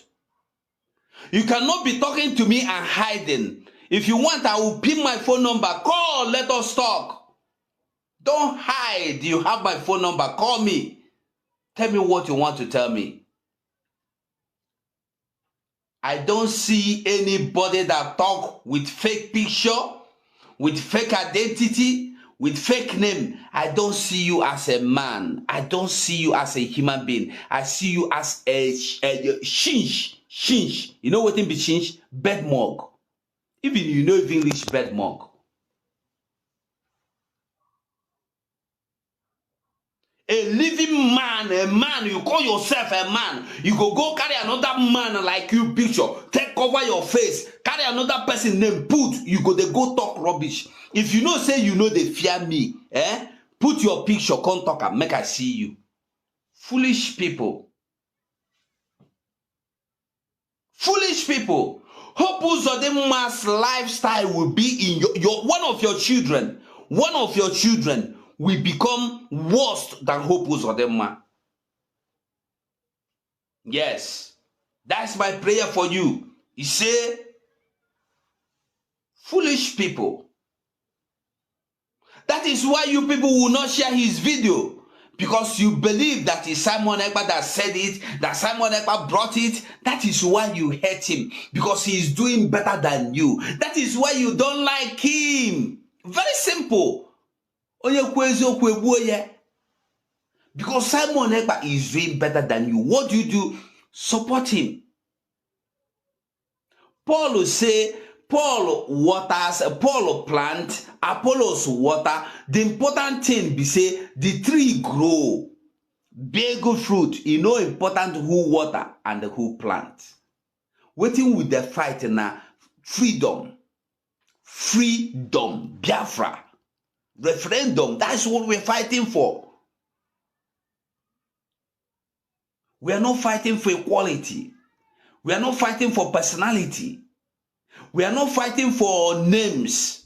You cannot be talking to me and hiding. If you want, I will pin my phone number. Call, let us talk. Don't hide. You have my phone number. Call me. Tell me what you want to tell me. I don't see anybody that talk with fake picture, with fake identity, with fake name. I don't see you as a man. I don't see you as a human being. I see you as a shinch. Shinch. You know what it be shinch? Bed mug. Even you know English bed mug. A living man, a man, you call yourself a man. You go carry another man like you picture. Take cover your face. Carry another person name, put. You they go talk rubbish. If you know, say you know they fear me. Put your picture, come talk and make I see you. Foolish people. Foolish people. Hope Uzodimma's lifestyle will be in your one of your children. One of your children will become worse than Hope Uzodimma. Yes. That's my prayer for you. He say, foolish people. That is why you people will not share his video. Because you believe that it's Simon Ekpa that said it, that Simon Ekpa brought it. That is why you hate him. Because he is doing better than you. That is why you don't like him. Very simple. Because Simon Ekpa is doing better than you. What do? Support him. Paul say, Paul waters, Paul plant, Apollos water. The important thing be say the tree grow, bear good fruit. You know important who water and who plant. Waiting with the fight now, freedom, Biafra, referendum. That's what we're fighting for. We are not fighting for equality. We are not fighting for personality. We are not fighting for names.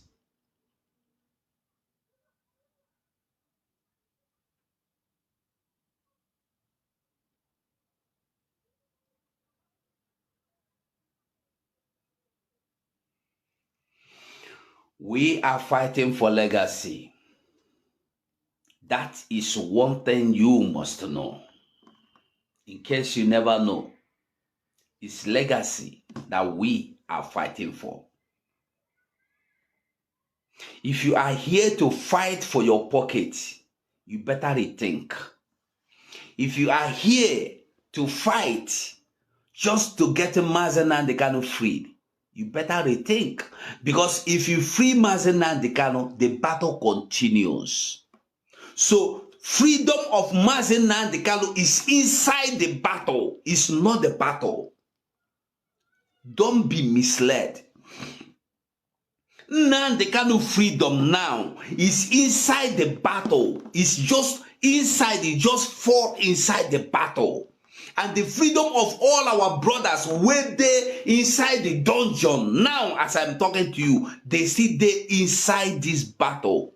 We are fighting for legacy. That is one thing you must know. In case you never know, it's legacy that we are fighting for. If you are here to fight for your pocket, you better rethink. If you are here to fight just to get Mazen Nnamdi Kanu freed, you better rethink. Because if you free Mazen Nnamdi Kanu, the battle continues. So freedom of Mazen Nnamdi Kanu is inside the battle. It's not the battle. Don't be misled. Nnamdi Kanu freedom now is inside the battle. It's just inside. It just fought inside the battle. And the freedom of all our brothers were there inside the dungeon. Now, as I'm talking to you, they see they inside this battle.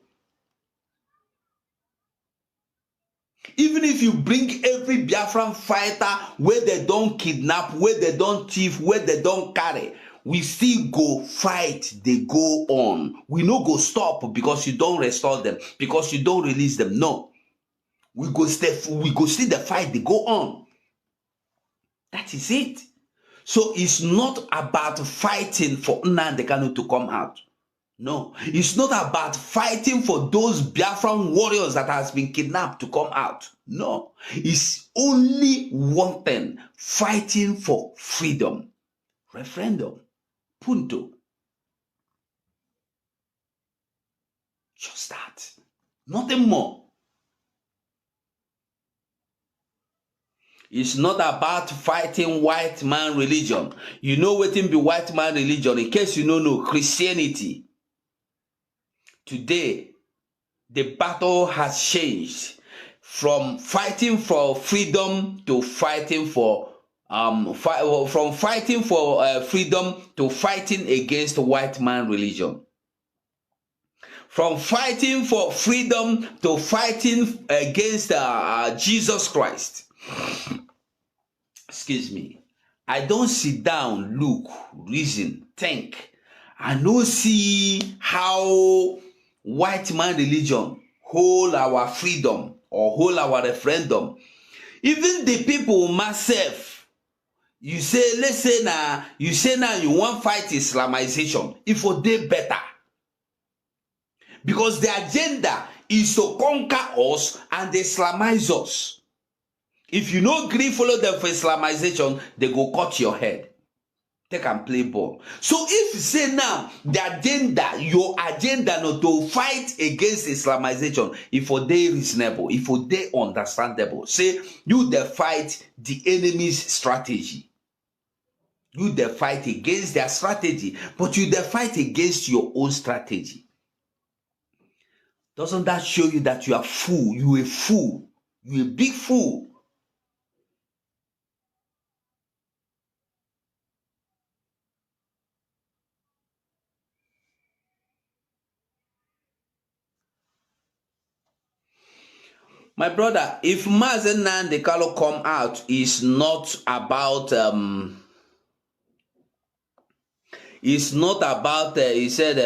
Even if you bring every Biafran fighter where they don't kidnap, where they don't thief, where they don't carry, we still go fight, they go on. We no go stop because you don't restore them, because you don't release them. No. We go see the fight, they go on. That is it. So it's not about fighting for Nnamdi Kanu to come out. No. It's not about fighting for those Biafran warriors that has been kidnapped to come out. No. It's only one thing. Fighting for freedom. Referendum. Punto. Just that. Nothing more. It's not about fighting white man religion. You know what be white man religion. In case you don't know, Christianity. Today, the battle has changed from fighting for freedom to fighting for freedom to fighting against white man religion. From fighting for freedom to fighting against Jesus Christ. Excuse me. I don't sit down, look, reason, think. I don't see how white man religion hold our freedom or hold our referendum. Even the people myself, you say, let's say now, you want fight Islamization. If for they better. Because the agenda is to conquer us and Islamize us. If you no agree follow them for Islamization, they go cut your head. Take and play ball. So if you say now, the agenda, your agenda not to fight against Islamization, if for they reasonable, if for they understandable, say you the fight the enemy's strategy. You the fight against their strategy, but you the fight against your own strategy. Doesn't that show you that you are fool? You a fool. You a big fool. My brother, if Mazen Nnamdi Kanu come out, is not about it's not about he said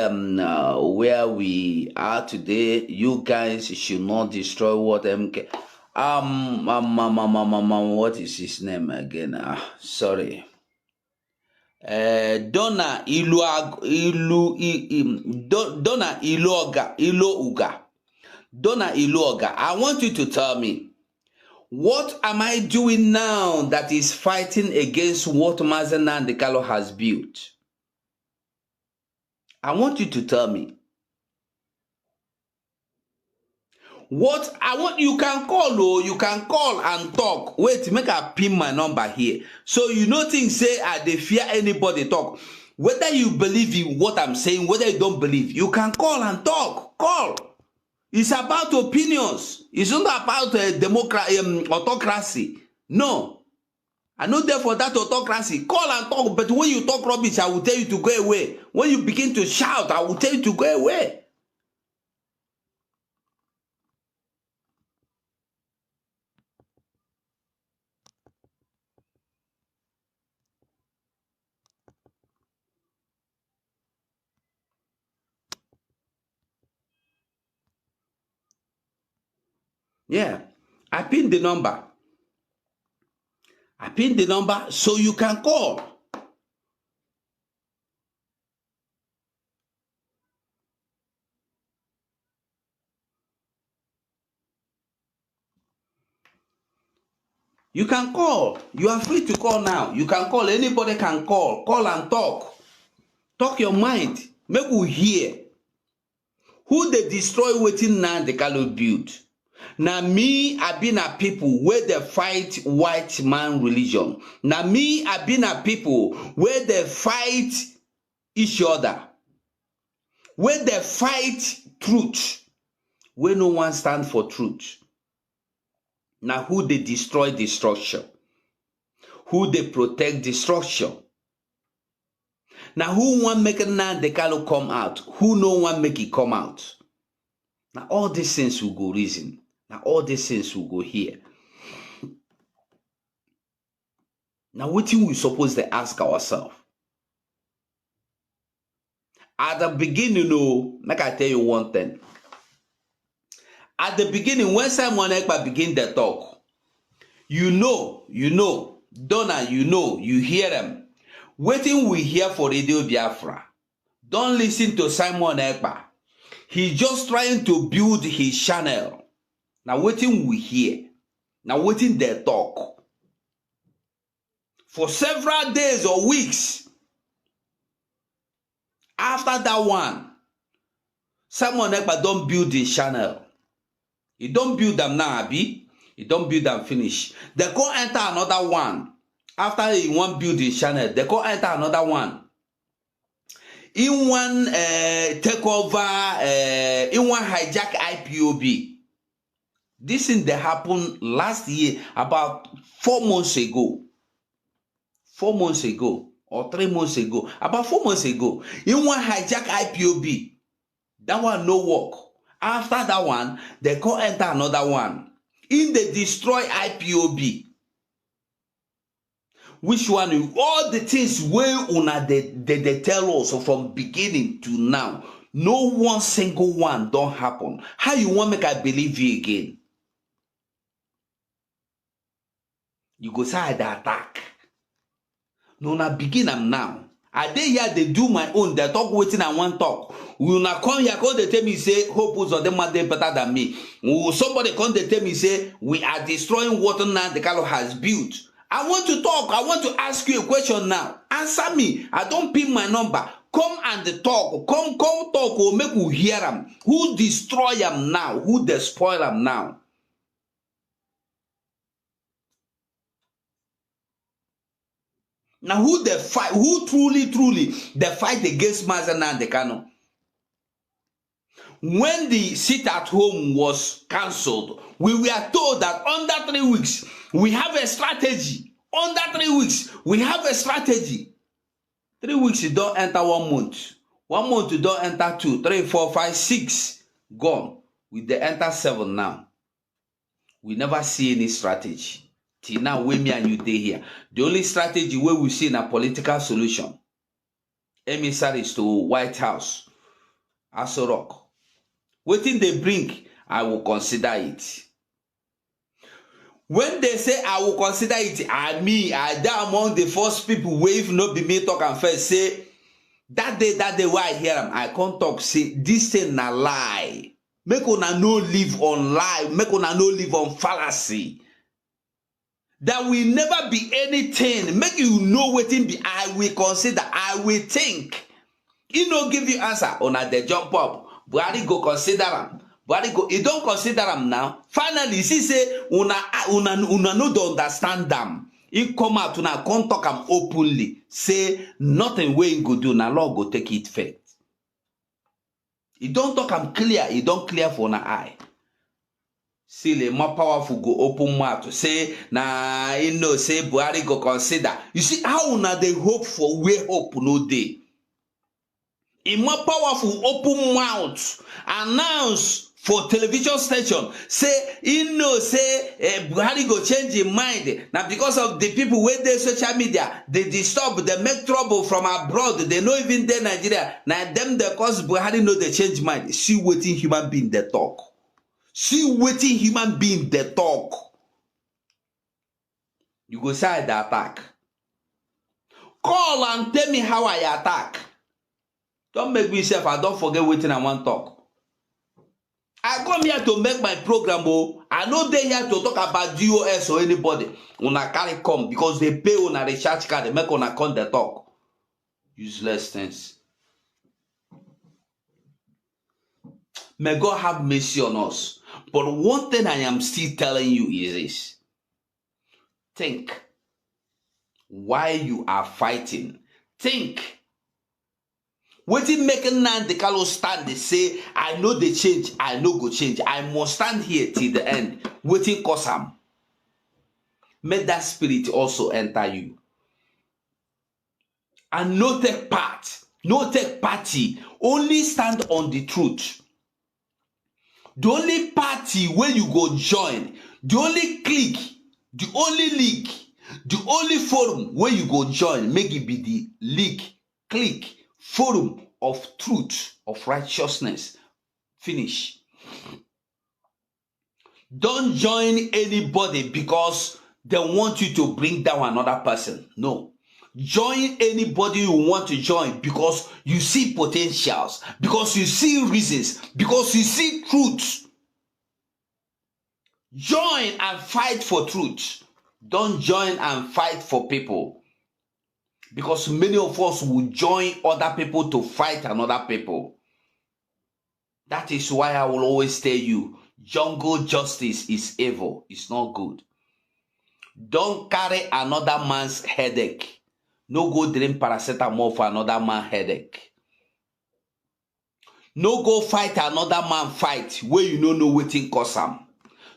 where we are today. You guys should not destroy what MK what is his name again? Sorry. Donna Iluoga. Donna Iluoga, I want you to tell me, What am I doing now that is fighting against what Mazi Nnamdi Kanu has built? I want you to tell me. What I want, you can call, oh, you can call and talk. Wait, make I pin my number here. So you know things say I dey fear anybody talk. Whether you believe in what I'm saying, whether you don't believe, you can call and talk. Call. It's about opinions. It's not about autocracy. No. I'm not there for that autocracy. Call and talk, but when you talk rubbish, I will tell you to go away. When you begin to shout, I will tell you to go away. Yeah, I pinned the number. I pinned the number so you can call. You can call. You are free to call now. You can call. Anybody can call. Call and talk. Talk your mind. Make we hear. Who they destroy waiting now the Kanu build. Now me, I been a people where they fight white man religion. Now me, I been a people where they fight each other. Where they fight truth. Where no one stand for truth. Now who they destroy destruction. Who they protect destruction. Now who want make Nnamdi Kanu come out? Who no one make it come out? Now all these things will go reason. Now all these things will go here. Now what we suppose to ask ourselves? At the beginning, like I tell you one thing. At the beginning, when Simon Ekpa begin the talk, you know, Donna, you hear them. Waiting we hear for Radio Biafra. Don't listen to Simon Ekpa. He's just trying to build his channel. Now waiting we hear. Now waiting they talk. For several days or weeks. After that one, Simon Ekpa don't build his channel. He don't build them now, Abi. He don't build them finish. They go enter another one. After he won't build his channel, they go enter another one. In one takeover, in one hijack IPOB. This thing that happened last year, about 4 months ago. 4 months ago, or 3 months ago. About 4 months ago. In one hijack IPOB. That one no work. After that one, they go enter another one. In the destroy IPOB. Which one? All the things where they tell us from beginning to now. No one single one don't happen. How you want make I believe you again? You go say I attack. No, na begin am now. I dey here, they do my own. They talk waiting and one talk. We will not come here, come they tell me, say, hope is on them better than me. Somebody come they tell me, say, we are destroying what Nnamdi Kanu has built. I want to talk. I want to ask you a question now. Answer me. I don't pin my number. Come and talk. Come talk or make we hear them. Who destroy them now? Who despoil them now? Now who they fight? Who truly they fight against Mazi Nnamdi Kanu? When the sit at home was cancelled, we were told that under 3 weeks, we have a strategy. Under 3 weeks, we have a strategy. 3 weeks, you don't enter 1 month. 1 month, you don't enter 2, 3, 4, 5, 6. Gone. We dey enter 7 now. We never see any strategy. Till now, when me and you dey here. The only strategy where we see in a political solution. Emissaries to White House. Aso Rock. Waiting they bring, I will consider it. When they say I will consider it, I die among the first people where if not be me talk and first say that day why I hear them, I can't talk, say this thing na lie. Make una no live on lie, make una no live on fallacy. There will never be anything. Make you know wetin be. I will consider. I will think. He no give you answer. Una the jump up. Buhari go consider am. Buhari go. He don't consider am now. Finally, see say una no don't understand them. He come out una come talk am openly. Say nothing wey he go do. Na law go take it effect. He don't talk am clear. He don't clear for una eye. See the more powerful go open mouth to say na you know say Buhari go consider. You see how una they hope for where hope no day. A more powerful open mouth announce for television station say you know say Buhari go change his mind now because of the people with their social media they disturb they make trouble from abroad they know even there Nigeria now them the cause Buhari know they change mind. See waiting human being they talk. See waiting human being they talk. You go say the attack. Call and tell me how I attack. Don't make me self. I don't forget waiting I want talk. I come here to make my program. Oh, I know they here to talk about DOS or anybody. Una carry come because they pay on a recharge card. They make on a con the talk. Useless things. May God have mercy on us. But one thing I am still telling you is this. Think why you are fighting. Think. Wetin making Nnamdi Kanu stand, they say, I know they change, I know go change. I must stand here till the end. Wetin cause am. May that spirit also enter you. And no take part, no take party, only stand on the truth. The only party where you go join, the only clique, the only league, the only forum where you go join, make it be the league, clique, forum of truth, of righteousness. Finish. Don't join anybody because they want you to bring down another person. No. Join anybody you want to join because you see potentials, because you see reasons, because you see truth. Join and fight for truth. Don't join and fight for people. Because many of us will join other people to fight another people. That is why I will always tell you, jungle justice is evil. It's not good. Don't carry another man's headache. No go drink paracetamol for another man's headache. No go fight another man fight where you don't know wetin cause am.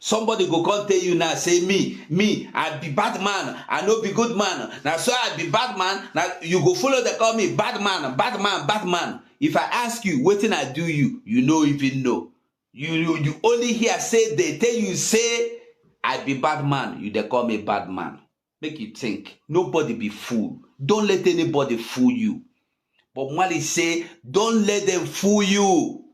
Somebody go come tell you now, say me, I be bad man, I no be good man. Now so I be bad man, now you go follow the call me bad man, bad man, bad man. If I ask you, wetin I do you no even know. You only hear say, they tell you say, I be bad man, you they call me bad man. Make you think. Nobody be fool. Don't let anybody fool you. But Mali say, don't let them fool you.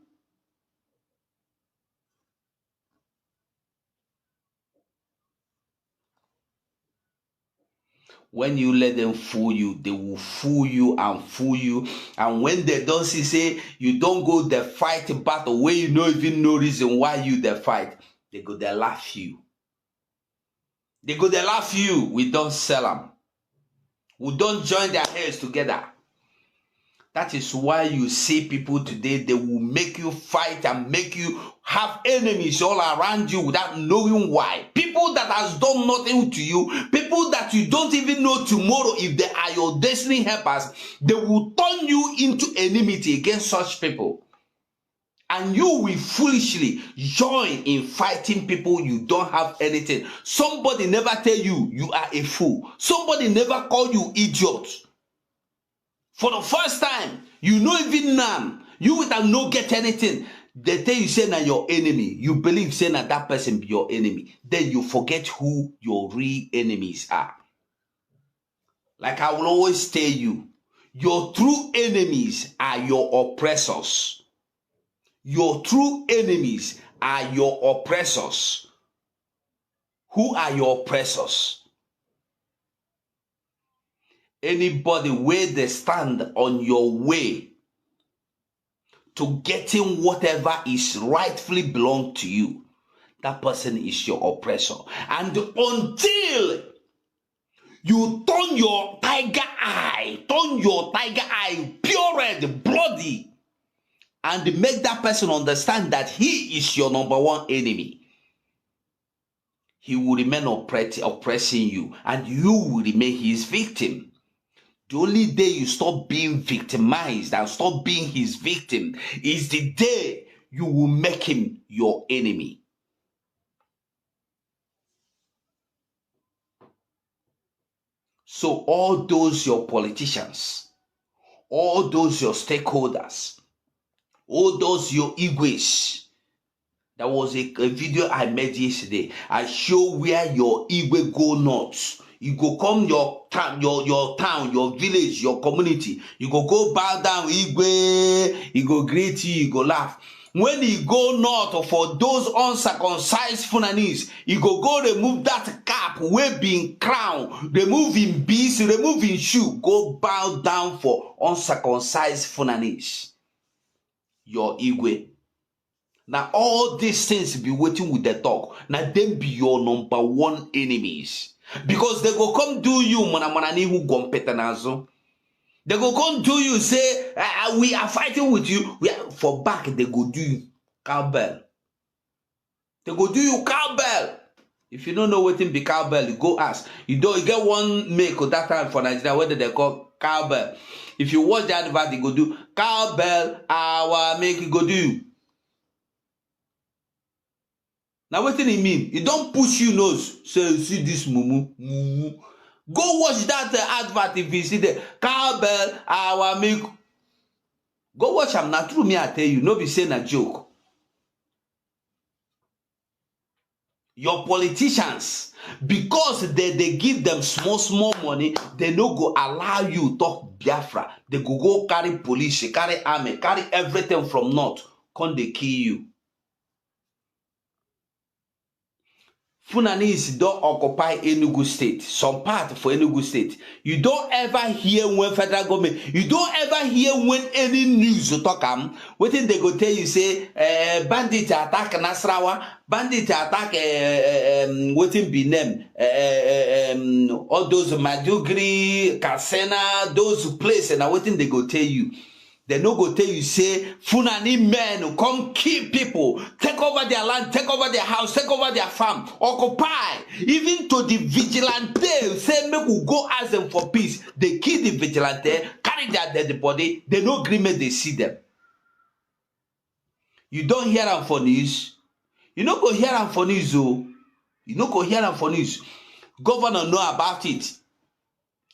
When you let them fool you, they will fool you and fool you. And when they don't see, say, you don't go the fight battle where you know even no reason why you the fight, they go they laugh you. They go they laugh you. We don't sell them. We don't join their heads together. That is why you see people today, they will make you fight and make you have enemies all around you without knowing why. People that has done nothing to you, people that you don't even know tomorrow if they are your destiny helpers, they will turn you into enmity against such people. And you will foolishly join in fighting people you don't have anything. Somebody never tell you you are a fool. Somebody never call you idiot. For the first time, you know even none. You would have no get anything. They tell you say na your enemy. You believe say na that person be your enemy. Then you forget who your real enemies are. Like I will always tell you, your true enemies are your oppressors. Your true enemies are your oppressors. Who are your oppressors? Anybody where they stand on your way to getting whatever is rightfully belong to you, that person is your oppressor. And until You turn your tiger eye pure red, bloody, and make that person understand that he is your number one enemy. He will remain oppressing you, and you will remain his victim. The only day you stop being victimized and stop being his victim is the day you will make him your enemy. So all those your politicians, all those your stakeholders, all those your igwes. There was a video I made yesterday. I show where your igwe go nuts. You go come your town, your village, your community. You go bow down, igwe. He go greet you, you go laugh. When he go north for those uncircumcised Funanis, he go remove that cap, waving crown, remove him beast, remove him shoe, go bow down for uncircumcised Funanis. Your igwe. Now all these things be waiting with the talk. Now them be your number one enemies. Because they go come do you manani who gompetenazo. They go come do you say we are fighting with you. For back they go do you cowbell. They go do you cowbell. If you don't know what in be cowbell, you go ask. You get one make of that time for Nigeria whether they call cowbell. If you watch the advert, they go do cowbell. Our make it go do. Now what did it mean? It don't push you nose. Say, see this mumu. Go watch that advert if you see the cowbell, our milk. Go watch them. Not true me, I tell you. No be saying a joke. Your politicians, because they give them small money, they no go allow you talk Biafra. They go carry police, carry army, carry everything from north. Come they kill you. Funanis don't occupy Enugu State, some part for Enugu State. You don't ever hear when federal government, you don't ever hear when any news you talk what they go tell you say, bandit attack Nasrawa, bandit attack, what in be name, all those Madugri, Kasena, those places, and what they go tell you. They no go tell you say Funani men come kill people, take over their land, take over their house, take over their farm, occupy. Even to the vigilante, say make we go ask them for peace. They kill the vigilante, carry their dead body. They no agreement. They see them. You don't hear them for news. You no go hear them for news. Oh, you no go hear them for news. Governor know about it.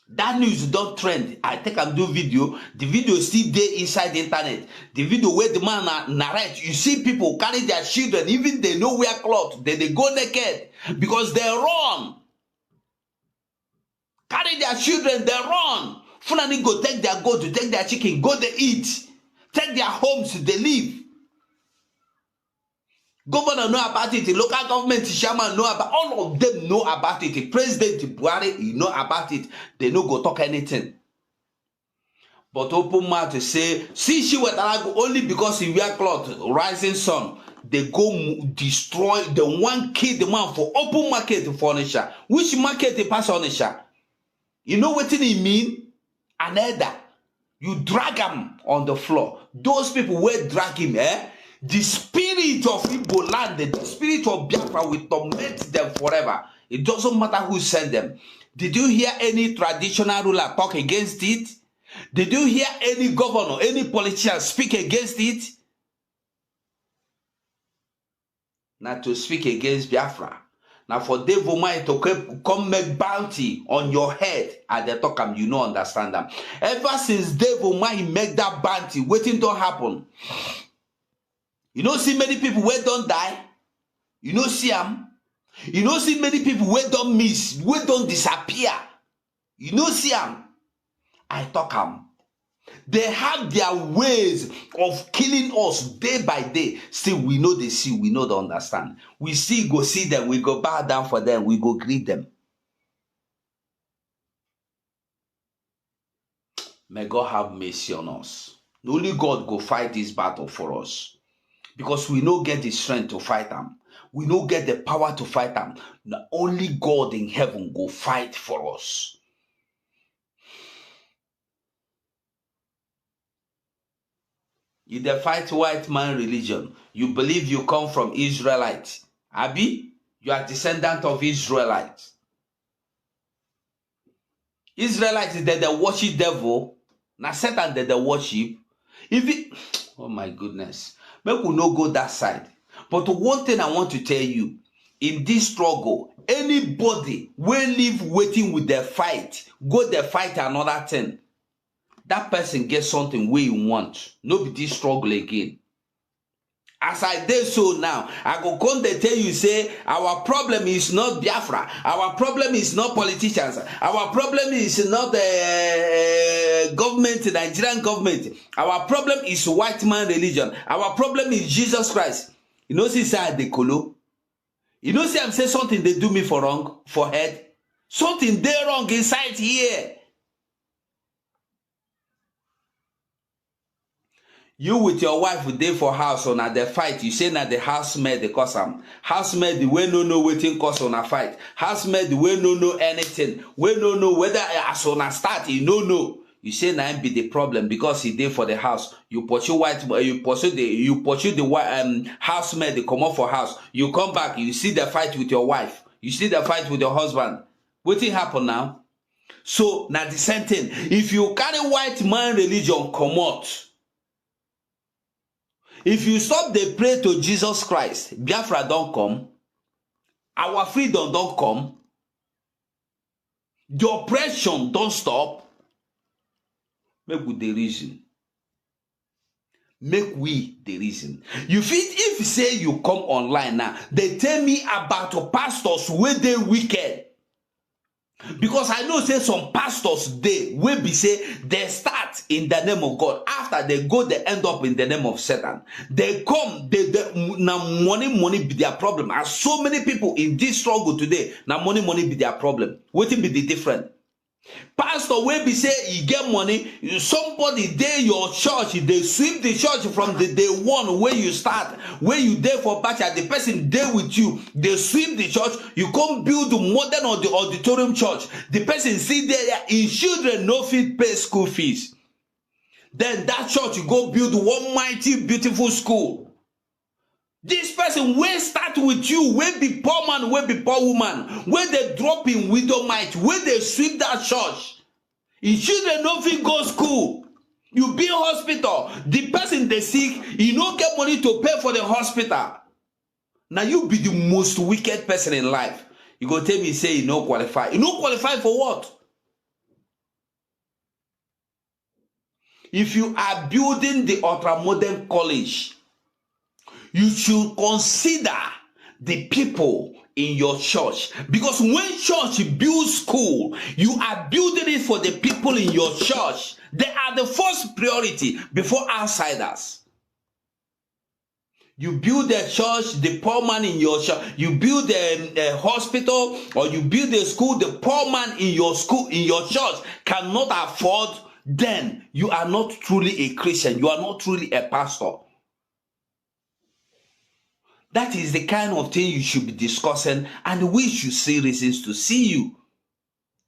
That news don't trend. I think I'm doing video. The video still there inside the internet. The video where the man narrate. You see people carry their children, even they know wear clothes. They go naked because they run. Carry their children, they run. Fulani go take their goat, to take their chicken, go they eat. Take their homes, they live. Governor know about it, the local government chairman know about, all of them know about it. The president Buhari, he know about it. They no go talk anything. But open mouth to say, see she went only because he wear cloth, rising sun. They go destroy the one kill the man for open market furniture. Which market they pass furniture? You know what it mean? Another. You drag him on the floor. Those people will drag him, the spirit of Igbo land, the spirit of Biafra will torment them forever. It doesn't matter who sent them. Did you hear any traditional ruler talk against it? Did you hear any governor, any politician speak against it? Not to speak against Biafra. Now for devil might to come make bounty on your head at the talk, you no understand them. Ever since devil might make that bounty, waiting to happen. You know, see many people where don't die. You know, see them. You know, see many people where don't miss, where don't disappear. You know, see them. I talk them. They have their ways of killing us day by day. Still, we know they see, we know they understand. We see, go see them, we go bow down for them, we go greet them. May God have mercy on us. Only God go fight this battle for us. Because we no get the strength to fight them. We no get the power to fight them. Only God in heaven go fight for us. You dey fight white man religion. You believe you come from Israelites. Abi, you are descendant of Israelites. Israelites, they worship devil. Now Satan, they worship. If it, oh my goodness. Make we no go that side. But one thing I want to tell you, in this struggle, anybody will live waiting with their fight, go there fight another thing. That person gets something where you want. No be this struggle again. As I did so now, I go come to tell you, say, our problem is not Biafra. Our problem is not politicians. Our problem is not the government, Nigerian government. Our problem is white man religion. Our problem is Jesus Christ. You know, see, say the colo. You know, see, I'm saying something they do me for wrong, for head. Something they wrong inside here. You with your wife would day for house on at the fight. You say that the housemaid they cause them. Housemaid the way no waiting cause on a fight. Housemaid the way no anything. We no know whether as on a start you know. You say now be the problem because he did for the house. You pursue the housemaid they come up for house. You come back, you see the fight with your wife. You see the fight with your husband. What thing happen now? So now the same thing. If you carry white man religion come out. If you stop the pray to Jesus Christ, Biafra don't come. Our freedom don't come. The oppression don't stop. Make we the reason. Make we the reason. You fit if you say you come online now, they tell me about pastors where they wicked. Because I know say some pastors they will be say they start in the name of God. After they go, they end up in the name of Satan. They come, now money be their problem. And so many people in this struggle today, now money be their problem. What will be the difference? Pastor will be say you get money, somebody there your church, they sweep the church from the day one where you start, where you there for bachelor, the person there with you, they sweep the church, you come build the modern or the auditorium church, the person sit there, his children no fit pay school fees. Then that church you go build one mighty beautiful school. This person will start with you, will be poor man, will be poor woman, where they drop in widow mite, where they sweep that church. His children no fit go school. You be in hospital, the person they sick, you no get money to pay for the hospital. Now you be the most wicked person in life. You go tell me say you no qualify. You no qualify for what? If you are building the ultra-modern college, you should consider the people in your church. Because when church builds school, you are building it for the people in your church. They are the first priority before outsiders. You build a church, the poor man in your church. You build a hospital or you build a school, the poor man in your school, in your church cannot afford, then you are not truly a Christian. You are not truly a pastor. That is the kind of thing you should be discussing, and we should see reasons to see you,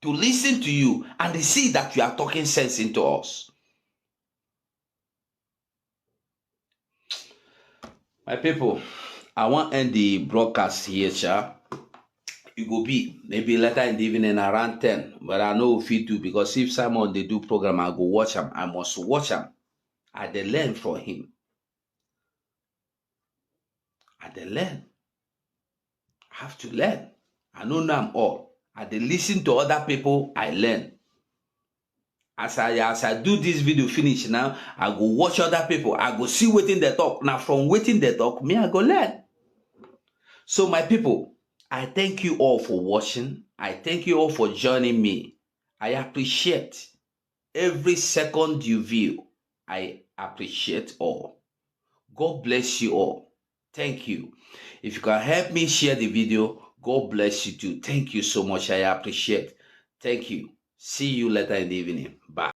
to listen to you, and to see that you are talking sense into us. My people, I want to end the broadcast here, sir. It will be maybe later in the evening around 10, but I know if you do, because if Simon they do program, I go watch him. I must watch him. I dey learn from him. I dey learn. I have to learn. I don't know I'm all. I dey listen to other people, I learn. As I do this video finish now, I go watch other people. I go see waiting they talk. Now from waiting they talk, me I go learn. So my people, I thank you all for watching. I thank you all for joining me. I appreciate every second you view. I appreciate all. God bless you all. Thank you. If you can help me share the video, God bless you too. Thank you so much. I appreciate. Thank you. See you later in the evening. Bye.